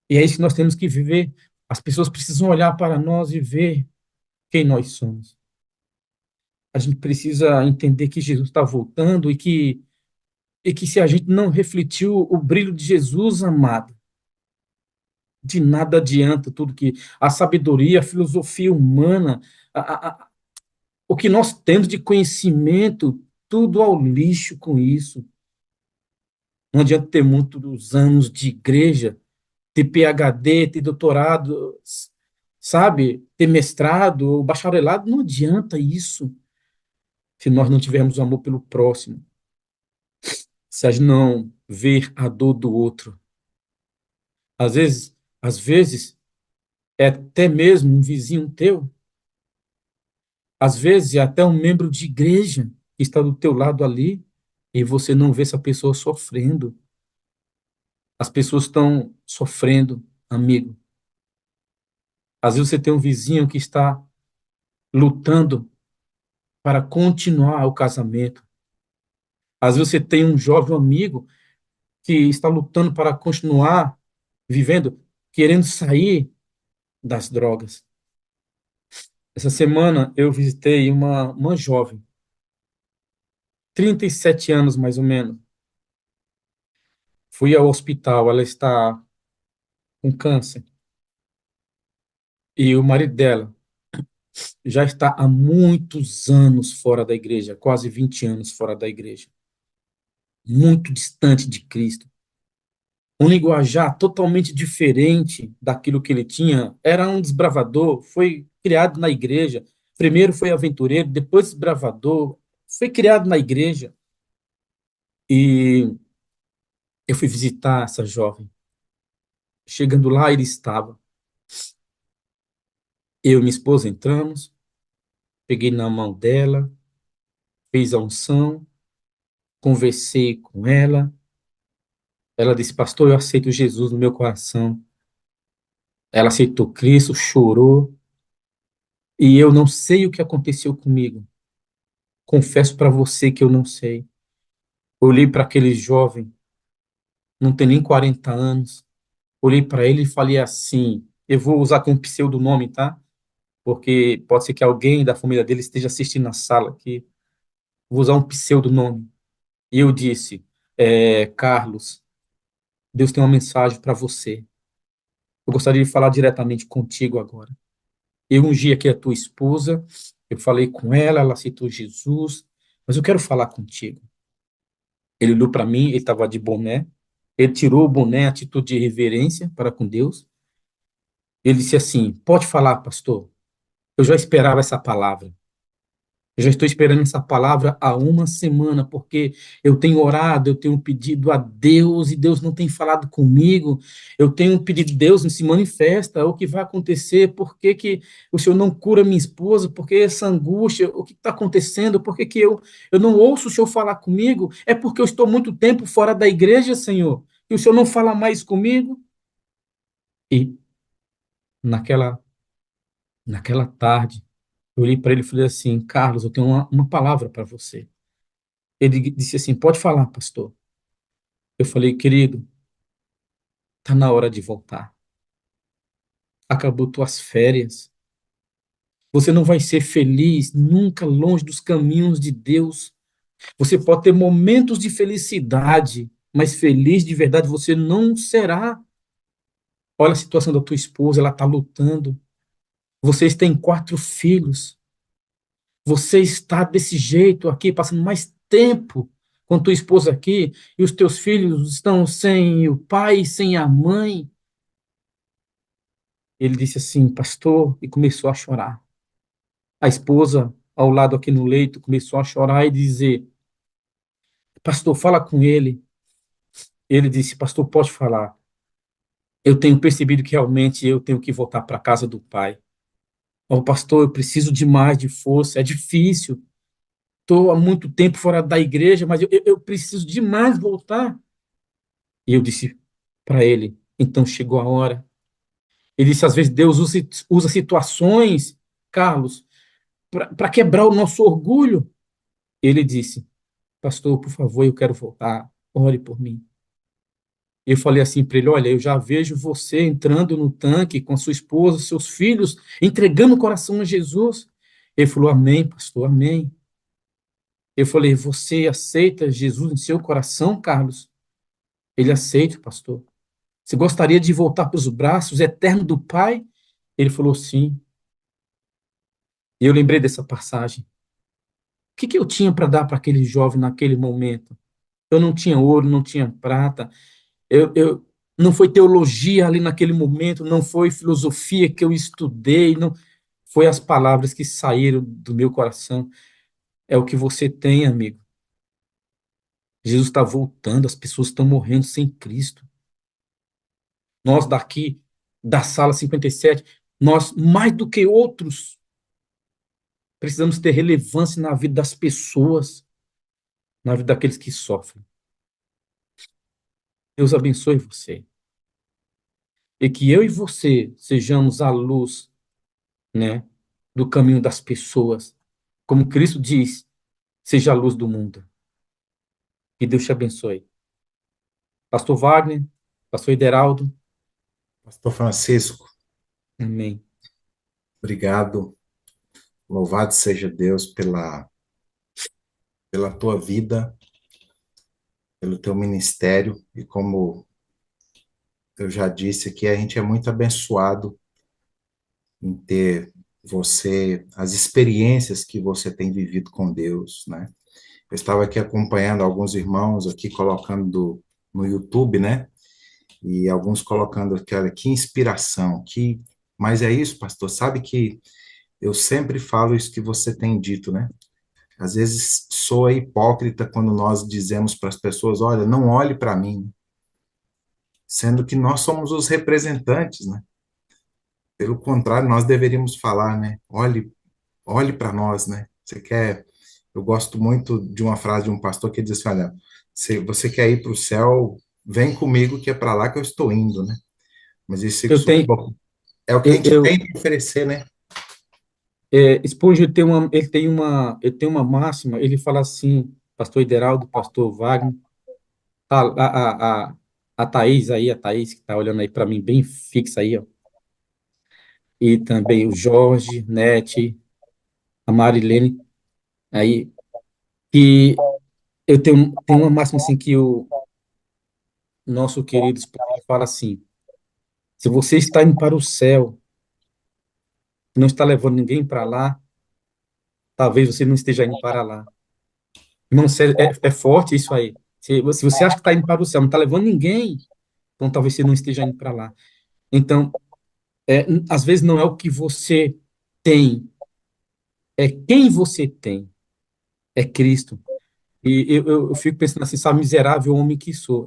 S1: E é isso que nós temos que viver. As pessoas precisam olhar para nós e ver quem nós somos. A gente precisa entender que Jesus está voltando e que se a gente não refletiu o brilho de Jesus, amado, de nada adianta tudo que a sabedoria, a filosofia humana, o que nós temos de conhecimento, tudo ao lixo com isso. Não adianta ter muitos anos de igreja, ter PhD, ter doutorado, sabe, ter mestrado ou bacharelado, não adianta isso se nós não tivermos amor pelo próximo, se a gente não ver a dor do outro. Às vezes é até mesmo um vizinho teu, às vezes é até um membro de igreja que está do teu lado ali e você não vê essa pessoa sofrendo. As pessoas estão sofrendo, amigo. Às vezes você tem um vizinho que está lutando para continuar o casamento. Às vezes você tem um jovem amigo que está lutando para continuar vivendo, querendo sair das drogas. Essa semana eu visitei uma jovem, 37 anos mais ou menos. Fui ao hospital, ela está com câncer. E o marido dela já está há muitos anos fora da igreja, quase 20 anos fora da igreja. Muito distante de Cristo. Um linguajar totalmente diferente daquilo que ele tinha. Era um desbravador, foi criado na igreja. Primeiro foi aventureiro, depois desbravador. Foi criado na igreja. E eu fui visitar essa jovem. Chegando lá, ele estava. Eu e minha esposa entramos, peguei na mão dela, fiz a unção, conversei com ela. Ela disse, pastor, eu aceito Jesus no meu coração. Ela aceitou Cristo, chorou. E eu não sei o que aconteceu comigo. Confesso para você que eu não sei. Olhei para aquele jovem, não tem nem 40 anos. Olhei para ele e falei assim: eu vou usar como pseudonome, tá? Porque pode ser que alguém da família dele esteja assistindo na sala aqui. Vou usar um pseudonome. E eu disse: Carlos, Deus tem uma mensagem para você. Eu gostaria de falar diretamente contigo agora. Eu ungi aqui a tua esposa, eu falei com ela, ela aceitou Jesus, mas eu quero falar contigo. Ele olhou para mim, ele estava de boné, ele tirou o boné, atitude de reverência para com Deus. Ele disse assim: pode falar, pastor. Eu já esperava essa palavra. Eu já estou esperando essa palavra há uma semana, porque eu tenho orado, eu tenho pedido a Deus e Deus não tem falado comigo. Eu tenho pedido, Deus se manifesta, o que vai acontecer, por que que o Senhor não cura minha esposa, por que essa angústia, o que está acontecendo, por que que eu não ouço o Senhor falar comigo? É porque eu estou muito tempo fora da igreja, Senhor, e o Senhor não fala mais comigo? E naquela, naquela tarde, eu olhei para ele e falei assim: Carlos, eu tenho uma palavra para você. Ele disse assim: pode falar, pastor. Eu falei: querido, tá na hora de voltar. Acabou tuas férias. Você não vai ser feliz nunca longe dos caminhos de Deus. Você pode ter momentos de felicidade, mas feliz de verdade você não será. Olha a situação da tua esposa, ela está lutando. Vocês têm 4 filhos. Você está desse jeito aqui, passando mais tempo com tua esposa aqui, e os teus filhos estão sem o pai, sem a mãe. Ele disse assim, pastor, e começou a chorar. A esposa, ao lado aqui no leito, começou a chorar e dizer, pastor, fala com ele. Ele disse, pastor, pode falar. eu tenho percebido que realmente eu tenho que voltar para a casa do Pai. Ó, pastor, eu preciso de mais de força, é difícil. Estou há muito tempo fora da igreja, mas eu preciso demais voltar. E eu disse para ele, então chegou a hora. Ele disse, às vezes Deus usa situações, Carlos, para quebrar o nosso orgulho. Ele disse, pastor, por favor, eu quero voltar, ore por mim. Eu falei assim para ele, olha, eu já vejo você entrando no tanque com a sua esposa, seus filhos, entregando o coração a Jesus. Ele falou, amém, pastor, amém. Eu falei, você aceita Jesus em seu coração, Carlos? Ele aceita, pastor. Você gostaria de voltar para os braços eternos do Pai? Ele falou, sim. E eu lembrei dessa passagem. O que eu tinha para dar para aquele jovem naquele momento? Eu não tinha ouro, não tinha prata, não foi teologia ali naquele momento, não foi filosofia que eu estudei, não foi as palavras que saíram do meu coração. É o que você tem, amigo. Jesus está voltando, as pessoas estão morrendo sem Cristo. Nós daqui da sala 57, nós mais do que outros precisamos ter relevância na vida das pessoas, na vida daqueles que sofrem. Deus abençoe você. E que eu e você sejamos a luz, né, do caminho das pessoas. Como Cristo diz, seja a luz do mundo. Que Deus te abençoe. Pastor Wagner, Pastor Ideraldo,
S2: Pastor Francisco,
S1: amém.
S2: obrigado. Louvado seja Deus pela tua vida, pelo teu ministério. E como eu já disse aqui, a gente é muito abençoado em ter você, as experiências que você tem vivido com Deus, né? Eu estava aqui acompanhando alguns irmãos aqui colocando no YouTube, né? E alguns colocando aqui, olha, que inspiração, que... Mas é isso, pastor, sabe que eu sempre falo isso que você tem dito, né? Às vezes soa hipócrita quando nós dizemos para as pessoas, olha, não olhe para mim, sendo que nós somos os representantes, né? Pelo contrário, nós deveríamos falar, né? Olhe para nós, né? Você quer... Eu gosto muito de uma frase de um pastor que diz assim, olha, se você quer ir para o céu, vem comigo que é para lá que eu estou indo, né? Mas
S1: Eu tenho,
S2: é o que a
S1: eu,
S2: gente tem
S1: eu
S2: que oferecer, né?
S1: Spurgeon ele tem uma máxima, ele fala assim, Pastor Ideraldo, Pastor Wagner, a Thaís aí, a Thaís que está olhando aí para mim bem fixa aí, ó, e também o Jorge, Nete, a Marilene, aí, que eu tenho uma máxima assim que o nosso querido Spurgeon fala assim, se você está indo para o céu, e não está levando ninguém para lá, talvez você não esteja indo para lá. Irmão, é forte isso aí. Se você acha que está indo para o céu, não está levando ninguém, então talvez você não esteja indo para lá. Então, às vezes não é o que você tem, é quem você tem, é Cristo. E eu fico pensando assim, sabe, miserável homem que sou.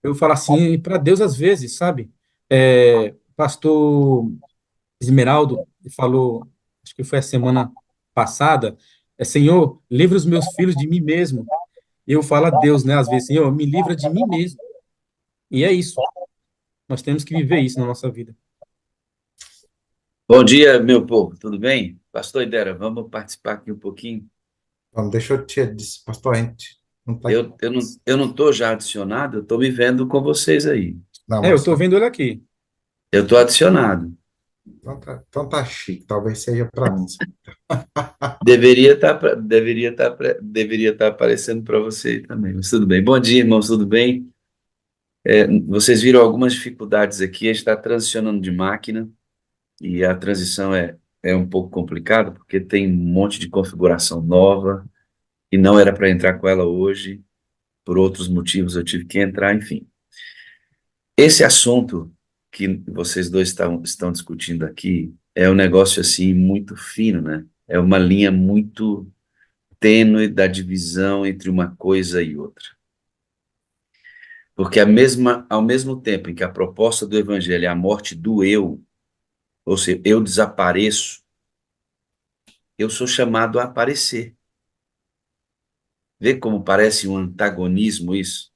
S1: Eu falo assim para Deus às vezes, sabe? Pastor Esmeraldo falou, acho que foi a semana passada, Senhor, livra os meus filhos de mim mesmo. E eu falo a Deus, né, às vezes, Senhor, me livra de mim mesmo. E é isso. Nós temos que viver isso na nossa vida.
S3: Bom dia, meu povo, tudo bem? Pastor Idera, vamos participar aqui um pouquinho?
S2: Então, deixa eu te dizer, pastor, a gente não tá...
S3: Eu não estou já adicionado, eu estou me vendo com vocês aí.
S2: Não,
S1: Eu
S2: mas
S1: estou vendo ele aqui.
S3: Eu estou adicionado.
S2: então tá chique, talvez seja para mim.
S3: Deveria estar aparecendo para você também, mas tudo bem. Bom dia, irmãos, tudo bem? Vocês viram algumas dificuldades aqui, a gente está transicionando de máquina e a transição é um pouco complicada porque tem um monte de configuração nova e não era para entrar com ela hoje, por outros motivos eu tive que entrar, enfim. Esse assunto que vocês dois estão discutindo aqui é um negócio assim muito fino, né? É uma linha muito tênue da divisão entre uma coisa e outra. Porque ao mesmo tempo em que a proposta do evangelho é a morte do eu, ou seja, eu desapareço, eu sou chamado a aparecer. Vê como parece um antagonismo isso?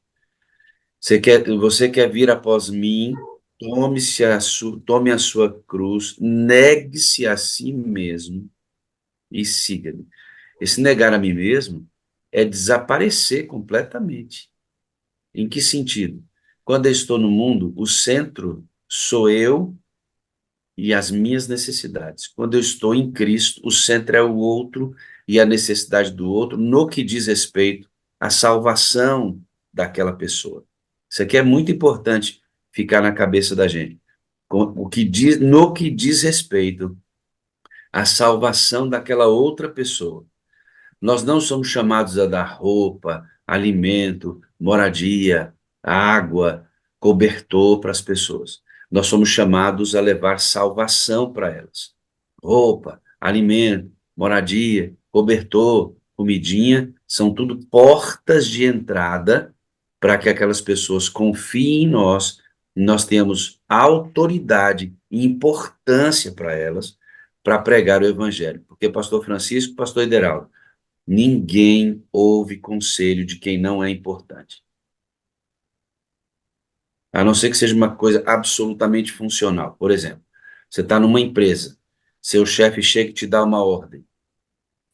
S3: Você quer vir após mim, tome a sua cruz, negue-se a si mesmo e siga-me. Esse negar a mim mesmo é desaparecer completamente. Em que sentido? Quando eu estou no mundo, o centro sou eu e as minhas necessidades. Quando eu estou em Cristo, o centro é o outro e a necessidade do outro, no que diz respeito à salvação daquela pessoa. Isso aqui é muito importante ficar na cabeça da gente. No que diz respeito à salvação daquela outra pessoa. Nós não somos chamados a dar roupa, alimento, moradia, água, cobertor para as pessoas. Nós somos chamados a levar salvação para elas. Roupa, alimento, moradia, cobertor, comidinha, são tudo portas de entrada para que aquelas pessoas confiem em nós, nós tenhamos autoridade e importância para elas, para pregar o evangelho. Porque pastor Francisco, pastor Ederaldo, ninguém ouve conselho de quem não é importante. A não ser que seja uma coisa absolutamente funcional. Por exemplo, você está numa empresa, seu chefe chega e te dá uma ordem.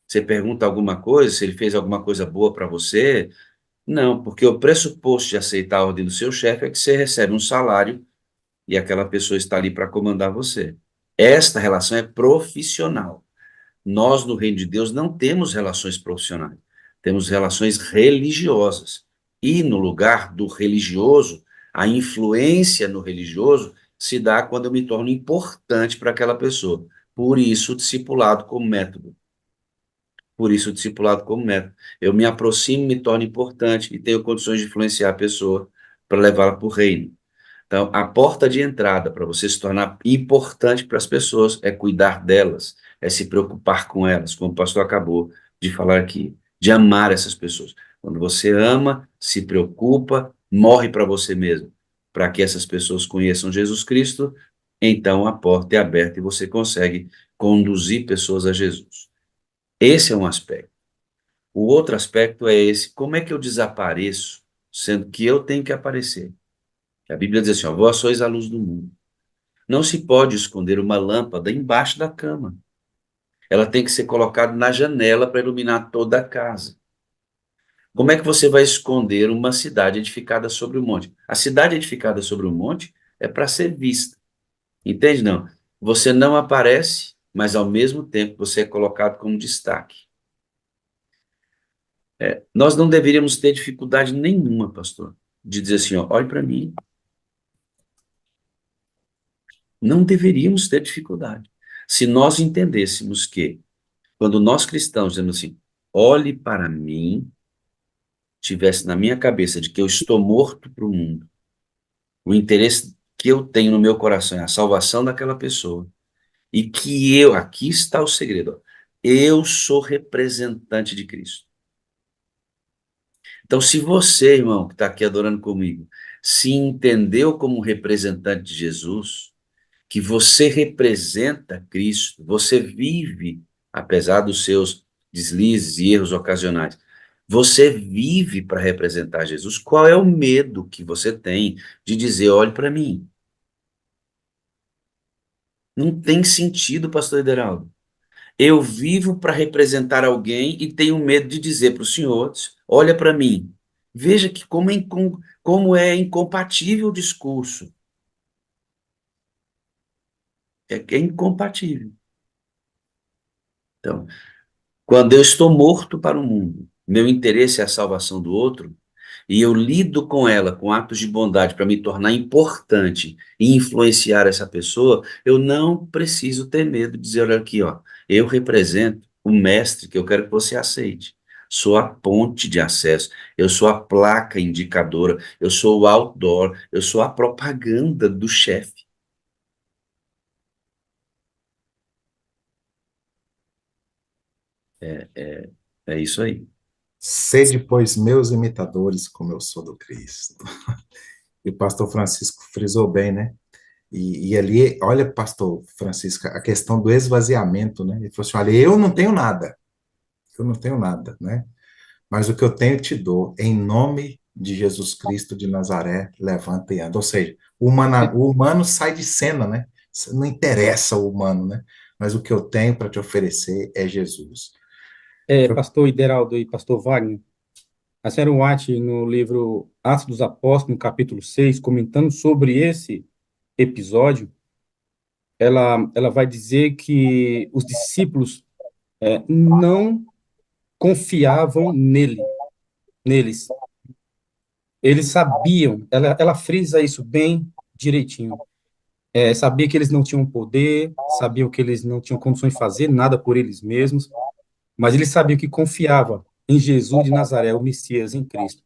S3: Você pergunta alguma coisa, se ele fez alguma coisa boa para você? Não, porque o pressuposto de aceitar a ordem do seu chefe é que você recebe um salário e aquela pessoa está ali para comandar você. Esta relação é profissional. Nós, no reino de Deus, não temos relações profissionais, temos relações religiosas. E no lugar do religioso, a influência no religioso se dá quando eu me torno importante para aquela pessoa. Por isso, o discipulado como método. Por isso, o discipulado como método. Eu me aproximo, me torno importante e tenho condições de influenciar a pessoa para levá-la para o reino. Então, a porta de entrada para você se tornar importante para as pessoas é cuidar delas, é se preocupar com elas, como o pastor acabou de falar aqui, de amar essas pessoas. Quando você ama, se preocupa, morre para você mesmo, para que essas pessoas conheçam Jesus Cristo, então a porta é aberta e você consegue conduzir pessoas a Jesus. Esse é um aspecto. O outro aspecto é esse: como é que eu desapareço, sendo que eu tenho que aparecer? A Bíblia diz assim, ó, vós sois a luz do mundo. Não se pode esconder uma lâmpada embaixo da cama. Ela tem que ser colocada na janela para iluminar toda a casa. Como é que você vai esconder uma cidade edificada sobre o monte? A cidade edificada sobre o monte é para ser vista. Entende? Não. Você não aparece, mas ao mesmo tempo você é colocado como destaque. Nós não deveríamos ter dificuldade nenhuma, pastor, de dizer assim, ó, olhe para mim. Não deveríamos ter dificuldade. Se nós entendêssemos que quando nós cristãos dizemos assim, olhe para mim, tivesse na minha cabeça de que eu estou morto para o mundo, o interesse que eu tenho no meu coração é a salvação daquela pessoa, e que aqui está o segredo, ó, eu sou representante de Cristo. Então, se você, irmão, que está aqui adorando comigo, se entendeu como representante de Jesus, que você representa Cristo, você vive, apesar dos seus deslizes e erros ocasionais, você vive para representar Jesus. Qual é o medo que você tem de dizer, olhe para mim? Não tem sentido, pastor Ederaldo. Eu vivo para representar alguém e tenho medo de dizer para os senhores, olha para mim. Veja que como é incompatível o discurso. É incompatível. Então, quando eu estou morto para o mundo, meu interesse é a salvação do outro, e eu lido com ela com atos de bondade para me tornar importante e influenciar essa pessoa, eu não preciso ter medo de dizer, olha aqui, ó, eu represento o mestre que eu quero que você aceite. Sou a ponte de acesso, eu sou a placa indicadora, eu sou o outdoor, eu sou a propaganda do chefe. É isso aí.
S2: Sede, pois, meus imitadores, como eu sou do Cristo. E o pastor Francisco frisou bem, né? E ali, olha, pastor Francisco, a questão do esvaziamento, né? Ele falou assim: olha, eu não tenho nada, né? Mas o que eu tenho te dou, em nome de Jesus Cristo de Nazaré, levanta e anda. Ou seja, o humano sai de cena, né? Não interessa o humano, né? Mas o que eu tenho para te oferecer é Jesus.
S1: Pastor Ideraldo e pastor Wagner, a Sarah White, no livro Atos dos Apóstolos, no capítulo 6, comentando sobre esse episódio, ela vai dizer que os discípulos não confiavam neles. Eles sabiam, ela frisa isso bem direitinho. Sabia que eles não tinham poder, sabiam que eles não tinham condições de fazer nada por eles mesmos, mas eles sabiam que confiava em Jesus de Nazaré, o Messias, em Cristo.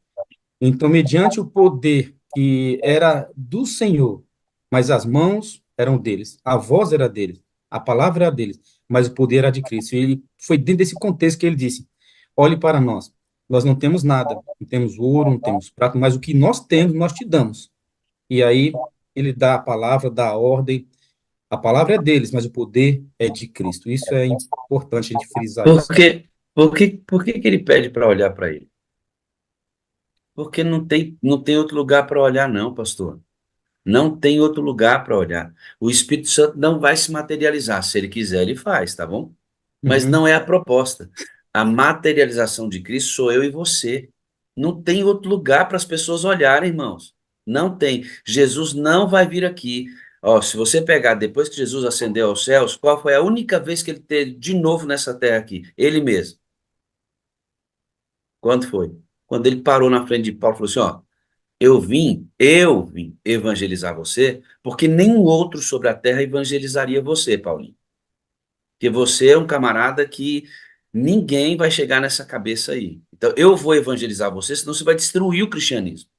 S1: Então, mediante o poder que era do Senhor, mas as mãos eram deles, a voz era deles, a palavra era deles, mas o poder era de Cristo. E ele foi dentro desse contexto que ele disse: olhe para nós, nós não temos nada, não temos ouro, não temos prata, mas o que nós temos, nós te damos. E aí ele dá a palavra, dá a ordem, a palavra é deles, mas o poder é de Cristo. Isso é importante a gente frisar
S3: Por
S1: isso.
S3: quê? Por que que ele pede para olhar para ele? Porque não tem outro lugar para olhar, não, pastor. Não tem outro lugar para olhar. O Espírito Santo não vai se materializar. Se ele quiser, ele faz, tá bom? Mas
S1: Uhum.
S3: não é a proposta. A materialização de Cristo sou eu e você. Não tem outro lugar para as pessoas olharem, irmãos. Não tem. Jesus não vai vir aqui. Ó, se você pegar depois que Jesus ascendeu aos céus, qual foi a única vez que ele teve de novo nessa terra aqui? Ele mesmo. Quando foi? Quando ele parou na frente de Paulo e falou assim: ó, eu vim evangelizar você, porque nenhum outro sobre a terra evangelizaria você, Paulinho. Porque você é um camarada que ninguém vai chegar nessa cabeça aí. Então, eu vou evangelizar você, senão você vai destruir o cristianismo.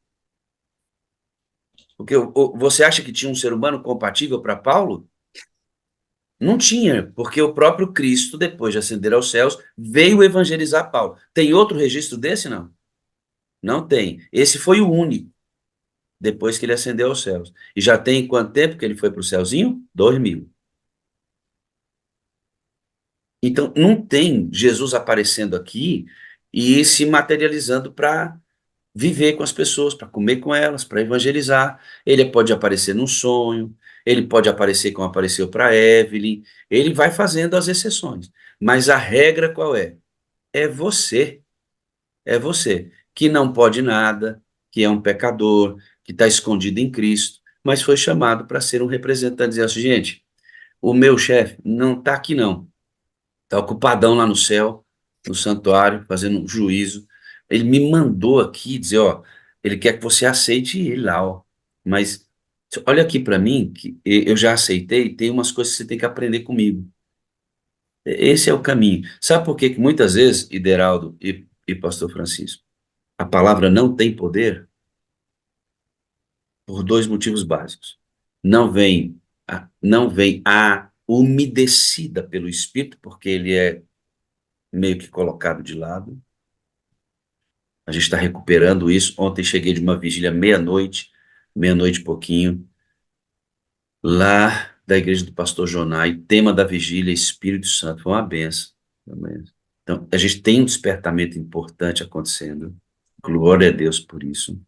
S3: Porque você acha que tinha um ser humano compatível para Paulo? Não tinha, porque o próprio Cristo, depois de ascender aos céus, veio evangelizar Paulo. Tem outro registro desse, não? Não tem. Esse foi o único, depois que ele ascendeu aos céus. E já tem quanto tempo que ele foi para o céuzinho? 2000. Então, não tem Jesus aparecendo aqui e se materializando para viver com as pessoas, para comer com elas, para evangelizar. Ele pode aparecer num sonho, ele pode aparecer como apareceu para Evelyn, ele vai fazendo as exceções. Mas a regra qual é? É você, que não pode nada, que é um pecador, que está escondido em Cristo, mas foi chamado para ser um representante, dizer assim: gente, o meu chefe não está aqui não. Está ocupadão lá no céu, no santuário, fazendo um juízo. Ele me mandou aqui dizer, ó, ele quer que você aceite ele lá, ó. Mas olha aqui para mim, que eu já aceitei, tem umas coisas que você tem que aprender comigo. Esse é o caminho. Sabe por que que muitas vezes, Ideraldo e Pastor Francisco, a palavra não tem poder? Por dois motivos básicos. Não vem a umedecida pelo Espírito, porque ele é meio que colocado de lado. A gente está recuperando isso. Ontem cheguei de uma vigília meia-noite, meia-noite e pouquinho, lá da igreja do pastor Jonai, tema da vigília, Espírito Santo. Foi uma benção. Então, a gente tem um despertamento importante acontecendo. Glória a Deus por isso.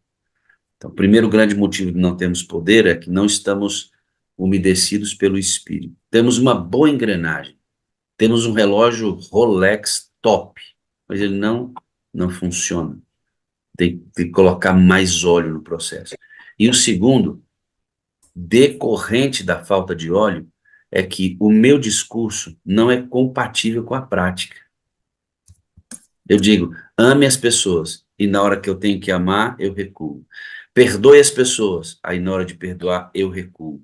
S3: Então, o primeiro grande motivo de não termos poder é que não estamos umedecidos pelo Espírito. Temos uma boa engrenagem. Temos um relógio Rolex top, mas ele não funciona. Tem que colocar mais óleo no processo. E o segundo, decorrente da falta de óleo, é que o meu discurso não é compatível com a prática. Eu digo, ame as pessoas, e na hora que eu tenho que amar, eu recuo. Perdoe as pessoas, aí na hora de perdoar, eu recuo.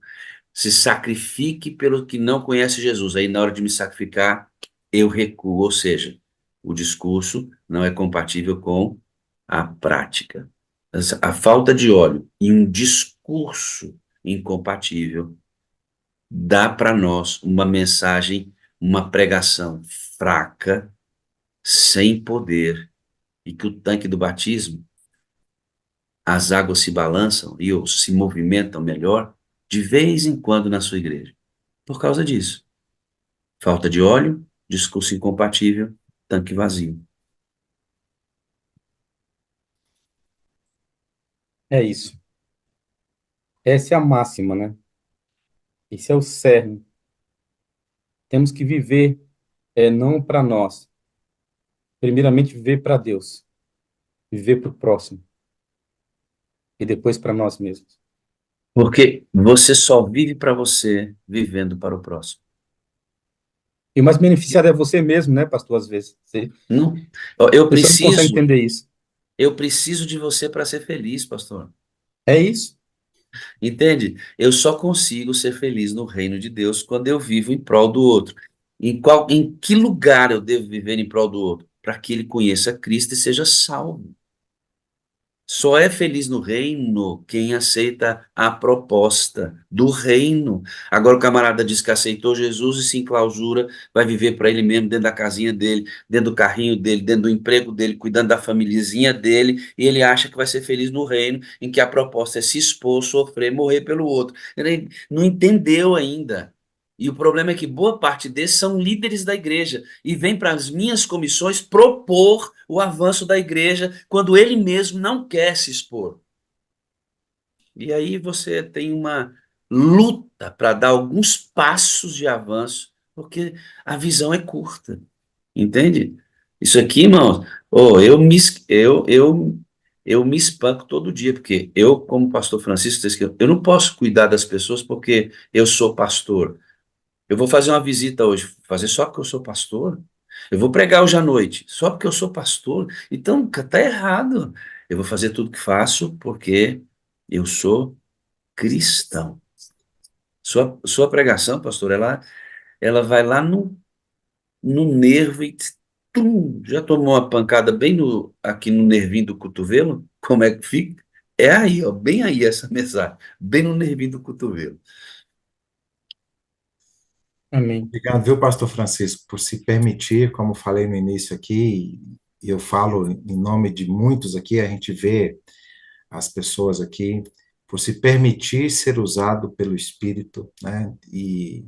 S3: Se sacrifique pelo que não conhece Jesus, aí na hora de me sacrificar, eu recuo. Ou seja, o discurso não é compatível com a prática. A falta de óleo e um discurso incompatível dá para nós uma mensagem, uma pregação fraca, sem poder e que o tanque do batismo, as águas se balançam e ou se movimentam melhor de vez em quando na sua igreja. Por causa disso. Falta de óleo, discurso incompatível, tanque vazio.
S1: É isso. Essa é a máxima, né? Esse é o cerne. Temos que viver, não para nós. Primeiramente, viver para Deus. Viver para o próximo. E depois para nós mesmos.
S3: Porque você só vive para você, vivendo para o próximo.
S1: E o mais beneficiado é você mesmo, né, pastor? Às vezes.
S3: Não, eu
S1: A pessoa não consegue
S3: preciso,
S1: entender isso.
S3: eu preciso de você para ser feliz, pastor.
S1: É isso.
S3: Entende? Eu só consigo ser feliz no reino de Deus quando eu vivo em prol do outro. Em que lugar eu devo viver em prol do outro? Para que ele conheça Cristo e seja salvo. Só é feliz no reino quem aceita a proposta do reino. Agora o camarada diz que aceitou Jesus e se enclausura, vai viver para ele mesmo, dentro da casinha dele, dentro do carrinho dele, dentro do emprego dele, cuidando da famíliazinha dele, e ele acha que vai ser feliz no reino, em que a proposta é se expor, sofrer, morrer pelo outro. Ele não entendeu ainda. E o problema é que boa parte desses são líderes da igreja e vem para as minhas comissões propor o avanço da igreja quando ele mesmo não quer se expor. E aí você tem uma luta para dar alguns passos de avanço, porque a visão é curta, entende? Isso aqui, irmão, oh, eu me espanco todo dia, porque eu, como pastor Francisco, eu não posso cuidar das pessoas porque eu sou pastor. Eu vou fazer uma visita hoje, fazer só porque eu sou pastor. Eu vou pregar hoje à noite, só porque eu sou pastor. Então, tá errado. Eu vou fazer tudo que faço porque eu sou cristão. Sua pregação, pastor, ela vai lá no nervo e tum, já tomou uma pancada bem aqui no nervinho do cotovelo? Como é que fica? É aí, ó, bem aí essa mensagem, bem no nervinho do cotovelo.
S1: Amém.
S2: Obrigado, viu, pastor Francisco, por se permitir, como falei no início aqui, e eu falo em nome de muitos aqui, a gente vê as pessoas aqui, por se permitir ser usado pelo Espírito, né? E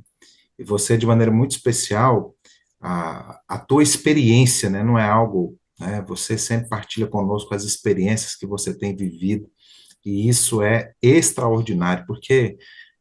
S2: você, de maneira muito especial, a tua experiência, né? Não é algo, né? Você sempre partilha conosco as experiências que você tem vivido, e isso é extraordinário, porque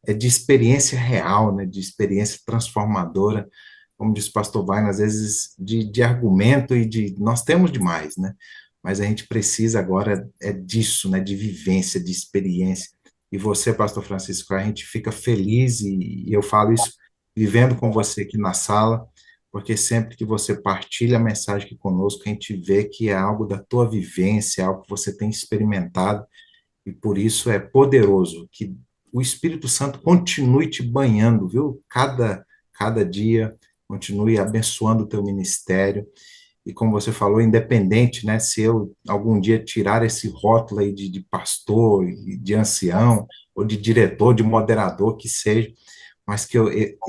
S2: é de experiência real, né? De experiência transformadora, como diz o pastor Wagner, às vezes de argumento e nós temos demais, né? Mas a gente precisa agora disso, né? De vivência, de experiência. E você, pastor Francisco, a gente fica feliz e eu falo isso vivendo com você aqui na sala, porque sempre que você partilha a mensagem aqui conosco, a gente vê que é algo da tua vivência, é algo que você tem experimentado, e por isso é poderoso que o Espírito Santo continue te banhando, viu? Cada dia, continue abençoando o teu ministério. E como você falou, independente, né, se eu algum dia tirar esse rótulo aí de pastor, de ancião, ou de diretor, de moderador, que seja, mas que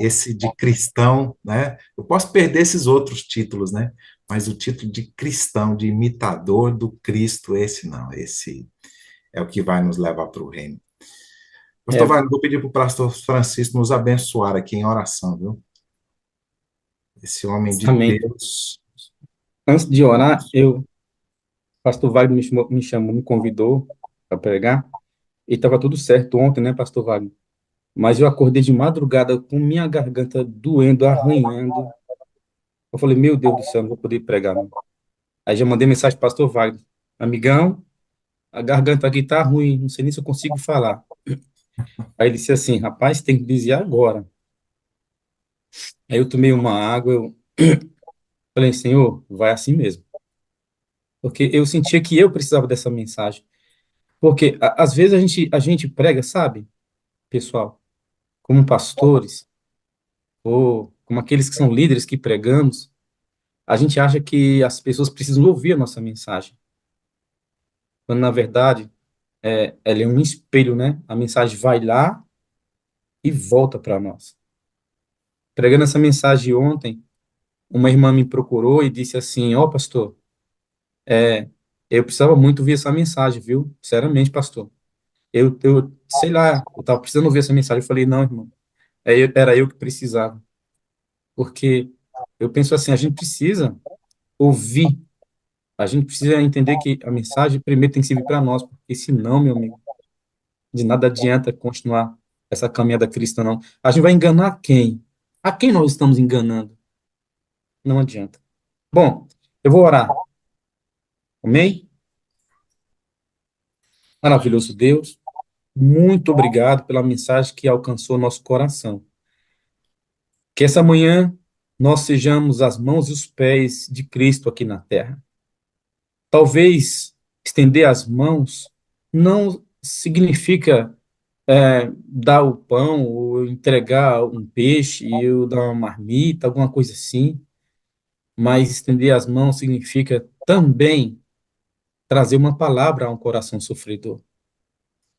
S2: esse de cristão, né, eu posso perder esses outros títulos, né, mas o título de cristão, de imitador do Cristo, esse não, esse é o que vai nos levar para o reino. Pastor
S1: É,
S2: Wagner, vou pedir para o pastor Francisco nos abençoar aqui em oração, viu? Esse homem de
S1: amém.
S2: Deus.
S1: Antes de orar, pastor Wagner me chamou, me convidou para pregar, e estava tudo certo ontem, né, pastor Wagner? Mas eu acordei de madrugada com minha garganta doendo, arranhando. Eu falei, meu Deus do céu, não vou poder pregar, não. Aí já mandei mensagem para o pastor Wagner. Amigão, a garganta aqui tá ruim, não sei nem se eu consigo falar. Aí ele disse assim, rapaz, tem que dizer agora. Aí eu tomei uma água, eu falei, Senhor, vai assim mesmo. Porque eu sentia que eu precisava dessa mensagem. Porque às vezes a gente prega, sabe, pessoal, como pastores, ou como aqueles que são líderes que pregamos, a gente acha que as pessoas precisam ouvir a nossa mensagem. Quando, na verdade, ela é um espelho, né? A mensagem vai lá e volta para nós. Pregando essa mensagem ontem, uma irmã me procurou e disse assim, ó, pastor, Eu precisava muito ouvir essa mensagem, viu? Sinceramente, pastor. Sei lá, eu estava precisando ouvir essa mensagem. Eu falei, não, irmão, era eu que precisava. Porque eu penso assim, a gente precisa ouvir, a gente precisa entender que a mensagem primeiro tem que servir para nós, porque senão, meu amigo, de nada adianta continuar essa caminhada cristã, não. A gente vai enganar quem? A quem nós estamos enganando? Não adianta. Bom, eu vou orar. Amém? Maravilhoso Deus, muito obrigado pela mensagem que alcançou nosso coração. Que essa manhã nós sejamos as mãos e os pés de Cristo aqui na terra. Talvez estender as mãos não significa dar o pão ou entregar um peixe ou dar uma marmita, alguma coisa assim, mas estender as mãos significa também trazer uma palavra a um coração sofredor.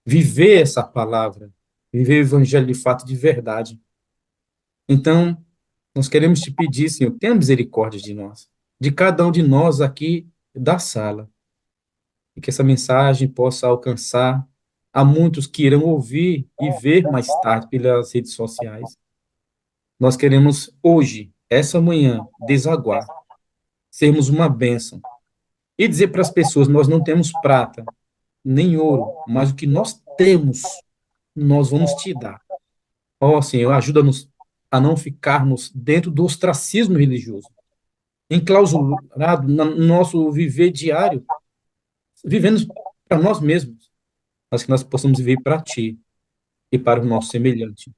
S1: Viver essa palavra, viver o evangelho de fato de verdade. Então, nós queremos te pedir, Senhor, tenha misericórdia de nós, de cada um de nós aqui da sala, e que essa mensagem possa alcançar a muitos que irão ouvir e ver mais tarde pelas redes sociais. Nós queremos hoje, essa manhã, desaguar, sermos uma bênção e dizer para as pessoas: nós não temos prata nem ouro, mas o que nós temos, nós vamos te dar. Ó Senhor, ajuda-nos a não ficarmos dentro do ostracismo religioso, enclausurado no nosso viver diário, vivendo para nós mesmos, mas que nós possamos viver para Ti e para o nosso semelhante.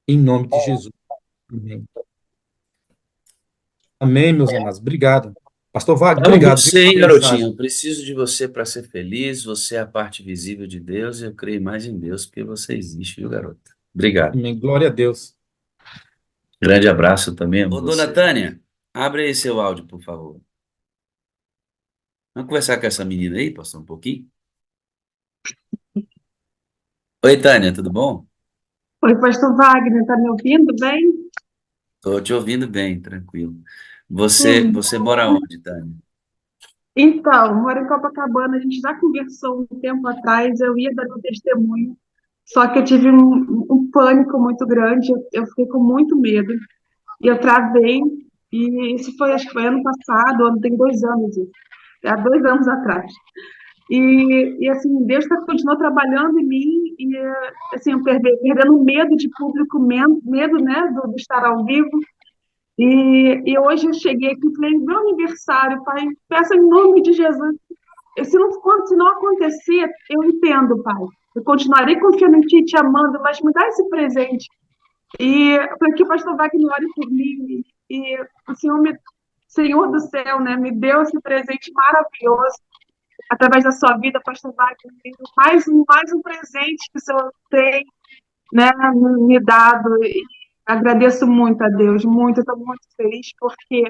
S1: Em nome de Jesus. Amém. Amém, meus amados. Obrigado. Pastor Wagner,
S3: Amo
S1: obrigado, viu,
S3: você,
S1: pela
S3: hein, garotinho?
S1: mensagem.
S3: Eu preciso de você para ser feliz. Você é a parte visível de Deus e eu creio mais em Deus porque você existe, viu, garota? Obrigado.
S1: Amém. Glória a Deus.
S3: Grande abraço também. Ô, dona Tânia, abre aí seu áudio, por favor. Vamos conversar com essa menina aí, pastor, um pouquinho? Oi, Tânia, tudo bom?
S4: Oi, pastor Wagner, tá me ouvindo bem?
S3: Tô te ouvindo bem, tranquilo. Você
S4: Hum.
S3: mora onde, Tânia?
S4: Então, moro em Copacabana, a gente já conversou um tempo atrás, eu ia dar meu testemunho, só que eu tive um pânico muito grande, eu fiquei com muito medo, e eu travei, e isso foi, acho que foi ano passado, tem 2 anos isso, há 2 anos atrás. E assim, Deus continuou trabalhando em mim, e assim, eu perdendo medo de público, medo, né, do estar ao vivo. E hoje eu cheguei aqui e falei, meu aniversário, pai, peça em nome de Jesus. Se não acontecer, eu entendo, pai. Eu continuarei confiando em ti, te amando, mas me dá esse presente. E eu falei que o pastor Wagner ore por mim. E o Senhor do céu, né, me deu esse presente maravilhoso. Através da sua vida, pastor Wagner, mais um presente que o Senhor tem, né, me dado. E agradeço muito a Deus, muito, estou muito feliz, porque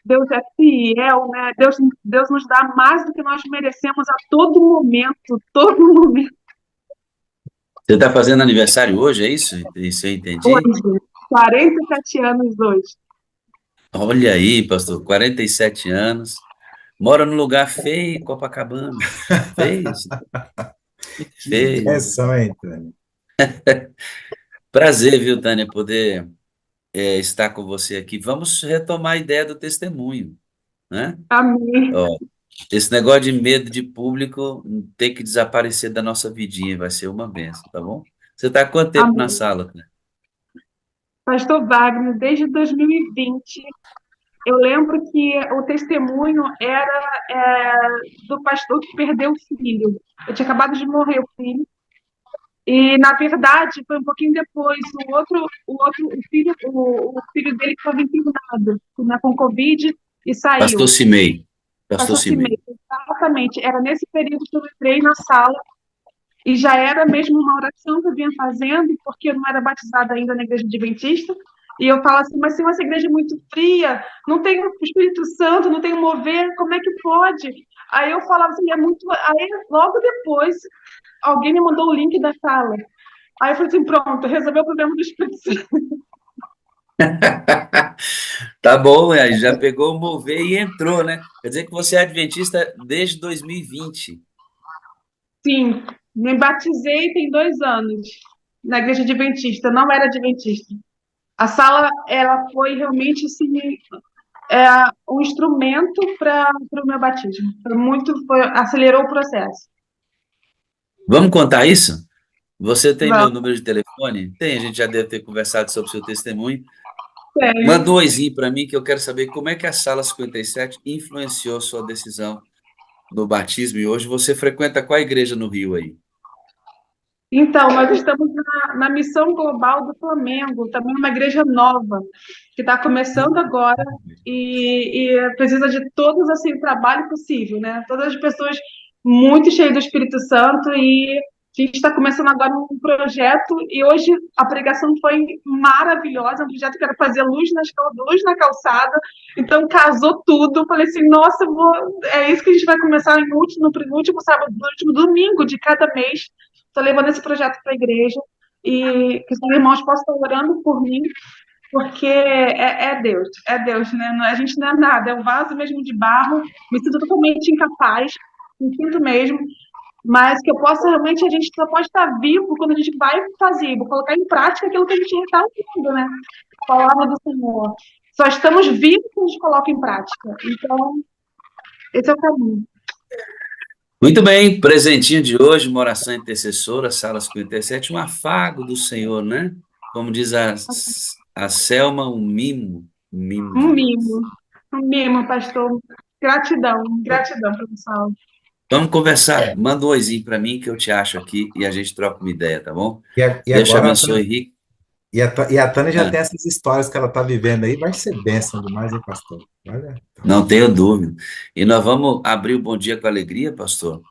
S4: Deus é fiel, né? Deus nos dá mais do que nós merecemos a todo momento, todo momento.
S3: Você está fazendo aniversário hoje, é isso? Isso eu entendi?
S4: Hoje, 47 anos hoje.
S3: Olha aí, pastor, 47 anos. Mora num lugar feio, Copacabana. Feio,
S2: Que
S3: feio.
S2: bênção, hein, Tânia?
S3: Prazer, viu, Tânia, poder estar com você aqui. Vamos retomar a ideia do testemunho, né?
S4: Amém.
S3: Ó, esse negócio de medo de público tem que desaparecer da nossa vidinha, vai ser uma benção, tá bom? Você está há quanto tempo na
S4: Amém.
S3: sala, Tânia?
S4: Pastor Wagner, desde 2020, eu lembro que o testemunho era do pastor que perdeu o filho. Eu tinha acabado de morrer o filho. E, na verdade, foi um pouquinho depois, o filho dele que estava internado, né, com Covid e
S3: Pastor
S4: saiu.
S3: Cimei. Pastor
S4: Pastor
S3: Cimei.
S4: Cimei, exatamente. Era nesse período que eu entrei na sala e já era mesmo uma oração que eu vinha fazendo, porque eu não era batizada ainda na igreja adventista. E eu falo assim, mas se essa igreja é muito fria, não tem o Espírito Santo, não tem o mover, como é que pode? Aí eu falava assim, é muito. Aí logo depois, alguém me mandou o link da sala. Aí eu falei assim, pronto, resolveu o problema do Espírito Santo.
S3: Tá bom, aí já pegou o mover e entrou, né? Quer dizer que você é adventista desde 2020.
S4: Sim, me batizei tem 2 anos na igreja adventista, não era adventista. A sala, ela foi realmente assim, é, um instrumento para o meu batismo. Acelerou o processo.
S3: Vamos contar isso? Você tem meu
S4: Vamos,
S3: número de telefone? Tem, a gente já deve ter conversado sobre o seu testemunho. Manda
S4: tenho.
S3: um oizinho para mim que eu quero saber como é que a Sala 57 influenciou sua decisão no batismo e hoje você frequenta qual igreja no Rio aí?
S4: Então, nós estamos na Missão Global do Flamengo, também uma igreja nova, que está começando agora e precisa de todos assim, o trabalho possível, né? Todas as pessoas muito cheias do Espírito Santo e a gente está começando agora um projeto e hoje a pregação foi maravilhosa, um projeto que era fazer luz na calçada, então casou tudo. Falei assim, nossa, é isso que a gente vai começar no último sábado, no último domingo de cada mês. Estou levando esse projeto para a igreja e que os irmãos possam estar orando por mim, porque é Deus, né? A gente não é nada, é um vaso mesmo de barro, me sinto totalmente incapaz, me sinto mesmo, mas que eu possa realmente, a gente só pode estar vivo quando a gente vai fazer, vou colocar em prática aquilo que a gente está ouvindo, né? A palavra do Senhor. Só estamos vivos quando a gente coloca em prática. Então, esse é o caminho.
S3: Muito bem, presentinho de hoje, uma oração intercessora, Sala 57, um afago do Senhor, né? Como diz a Selma, um mimo
S4: Um
S3: de Deus.
S4: mimo, um mimo, pastor. Gratidão, gratidão, professor.
S3: Vamos conversar, manda um oizinho para mim que eu te acho aqui e a gente troca uma ideia, tá bom?
S2: E
S3: Deus te
S2: agora,
S3: abençoe, Rick.
S2: e a Tânia já
S3: Ah,
S2: tem essas histórias que ela está vivendo aí, vai ser bênção demais, hein, pastor? Olha,
S3: não tenho dúvida. E nós vamos abrir o Bom Dia com Alegria, pastor,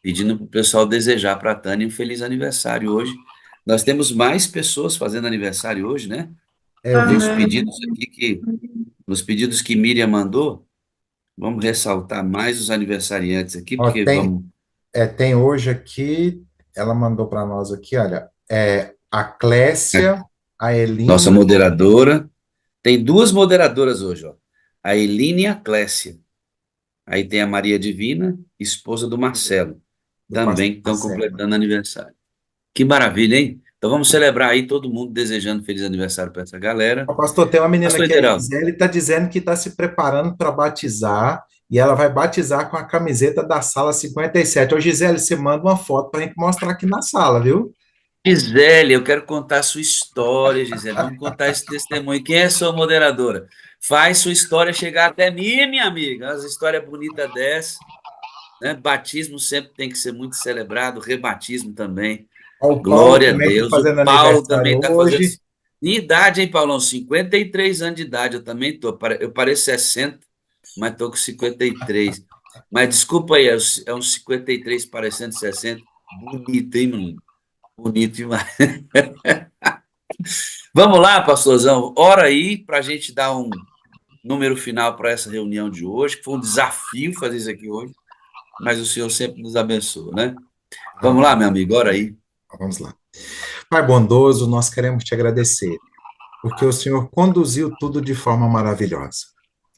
S3: pedindo para o pessoal desejar para a Tânia um feliz aniversário hoje. Nós temos mais pessoas fazendo aniversário hoje, né?
S2: eu vi
S3: Nos
S2: que
S4: Amém.
S3: pedidos aqui nos pedidos que Miriam mandou, vamos ressaltar mais os aniversariantes aqui,
S2: ó,
S3: porque vamos.
S2: tem hoje aqui, ela mandou para nós aqui, olha, a Clécia, a
S3: Nossa
S2: Eline,
S3: moderadora. Tem duas moderadoras hoje, ó. A Eline e a Clécia. Aí tem a Maria Divina, esposa do Marcelo.
S2: do pastor
S3: Também estão
S2: Marcelo.
S3: completando aniversário. Que maravilha, hein? Então vamos celebrar aí, todo mundo desejando feliz aniversário para essa galera.
S2: Ó, pastor, tem uma menina
S3: Pastor
S2: aqui, a
S3: Ederaldo,
S2: Gisele, está dizendo que está se preparando para batizar e ela vai batizar com a camiseta da sala 57. Ô, Gisele, você manda uma foto para a gente mostrar aqui na sala, viu?
S3: Gisele, eu quero contar a sua história, Gisele. Vamos contar esse testemunho. Quem é sua moderadora? Faz sua história chegar até mim, minha amiga. As histórias bonitas dessa, né? Batismo sempre tem que ser muito celebrado, rebatismo também.
S2: Ó, o Paulo
S3: Glória a
S2: também está
S3: Deus. O
S2: fazendo
S3: Paulo
S2: aniversário
S3: também está fazendo.
S2: hoje.
S3: Minha idade, hein, Paulão? 53 anos de idade. Eu também tô. Eu pareço 60, mas estou com 53. Mas desculpa aí, é uns 53 parecendo 60. Bonito, hein, menino? Bonito demais. Vamos lá, pastorzão. Ora aí para a gente dar um número final para essa reunião de hoje, que foi um desafio fazer isso aqui hoje, mas o Senhor sempre nos abençoa, né? Vamos lá, meu amigo, ora aí.
S2: Vamos lá. Pai bondoso, nós queremos te agradecer, porque o Senhor conduziu tudo de forma maravilhosa.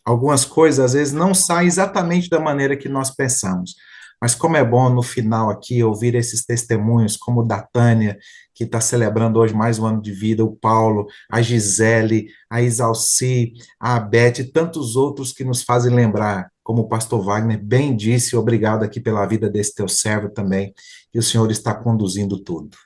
S2: Algumas coisas às vezes não saem exatamente da maneira que nós pensamos, mas como é bom no final aqui ouvir esses testemunhos, como o da Tânia, que está celebrando hoje mais um ano de vida, o Paulo, a Gisele, a Isalci, a Beth e tantos outros que nos fazem lembrar, como o pastor Wagner bem disse, obrigado aqui pela vida desse teu servo também, que o Senhor está conduzindo tudo.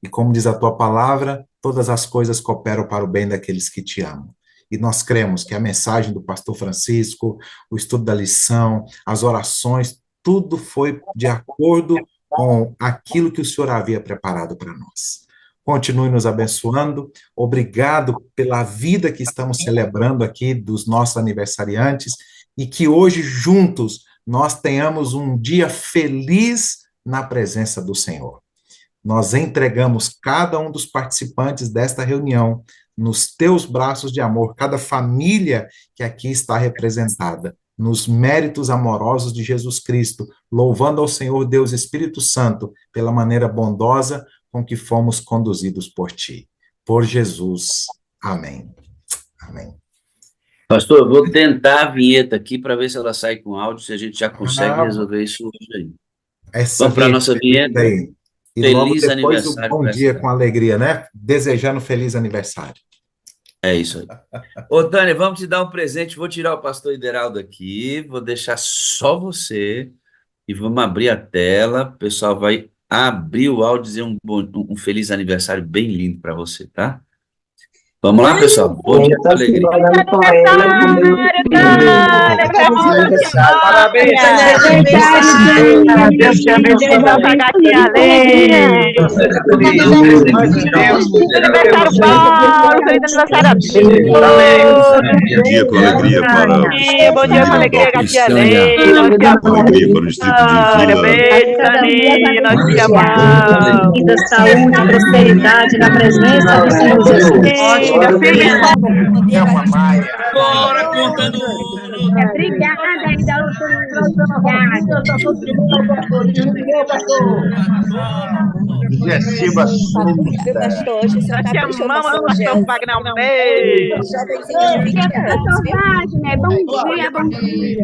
S2: E como diz a tua palavra, todas as coisas cooperam para o bem daqueles que te amam. E nós cremos que a mensagem do pastor Francisco, o estudo da lição, as orações, tudo foi de acordo com aquilo que o Senhor havia preparado para nós. Continue nos abençoando. Obrigado pela vida que estamos celebrando aqui dos nossos aniversariantes e que hoje juntos nós tenhamos um dia feliz na presença do Senhor. Nós entregamos cada um dos participantes desta reunião nos teus braços de amor, cada família que aqui está representada, nos méritos amorosos de Jesus Cristo, louvando ao Senhor Deus Espírito Santo pela maneira bondosa com que fomos conduzidos por ti. Por Jesus. Amém. Amém.
S3: Pastor, eu vou tentar a vinheta aqui para ver se ela sai com áudio, se a gente já consegue
S2: Ah,
S3: resolver isso hoje aí.
S2: essa
S3: Vamos para a nossa
S2: vinheta
S3: vinheta.
S2: aí. E logo
S3: Feliz
S2: depois o
S3: aniversário
S2: bom
S3: para
S2: dia
S3: essa.
S2: com alegria, né? Desejando feliz aniversário.
S3: É isso aí. Ô, Tânia, vamos te dar um presente. Vou tirar o pastor Ideraldo aqui, vou deixar só você e vamos abrir a tela. O pessoal vai abrir o áudio e dizer um feliz aniversário bem lindo para você, tá? Vamos lá, pessoal. Bom dia com alegria.
S5: Parabéns,
S6: Deus te abençoe, nossa gatinha Lê. Aniversário, Paulo. Feliz aniversário a todos.
S7: Bom dia com alegria para
S6: Bom dia com alegria, gatinha Lê. Nós te amamos.
S7: alegria para o distrito de Vila.
S6: Beijo, Taninha. Nós te amamos.
S5: Vida, saúde, prosperidade na presença do Senhor Jesus.
S2: Thelma Maia.
S3: Bora contando.
S5: Obrigada, ainda
S2: Gessiba
S8: Viu, pastor? Hoje o senhor
S6: Nós te
S8: caprichou com
S6: amamos,
S8: São
S6: pastor
S8: Gés.
S6: Wagner. Um beijo.
S8: Jovenzinho de 20 anos, viu?
S5: Bom dia, bom dia.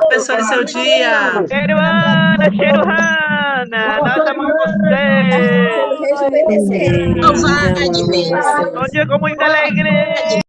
S4: Abençoe seu dia.
S6: Cheiro, Hanna. Nós amamos você.
S8: Rejuvenescer.
S6: Bom dia com muita alegria.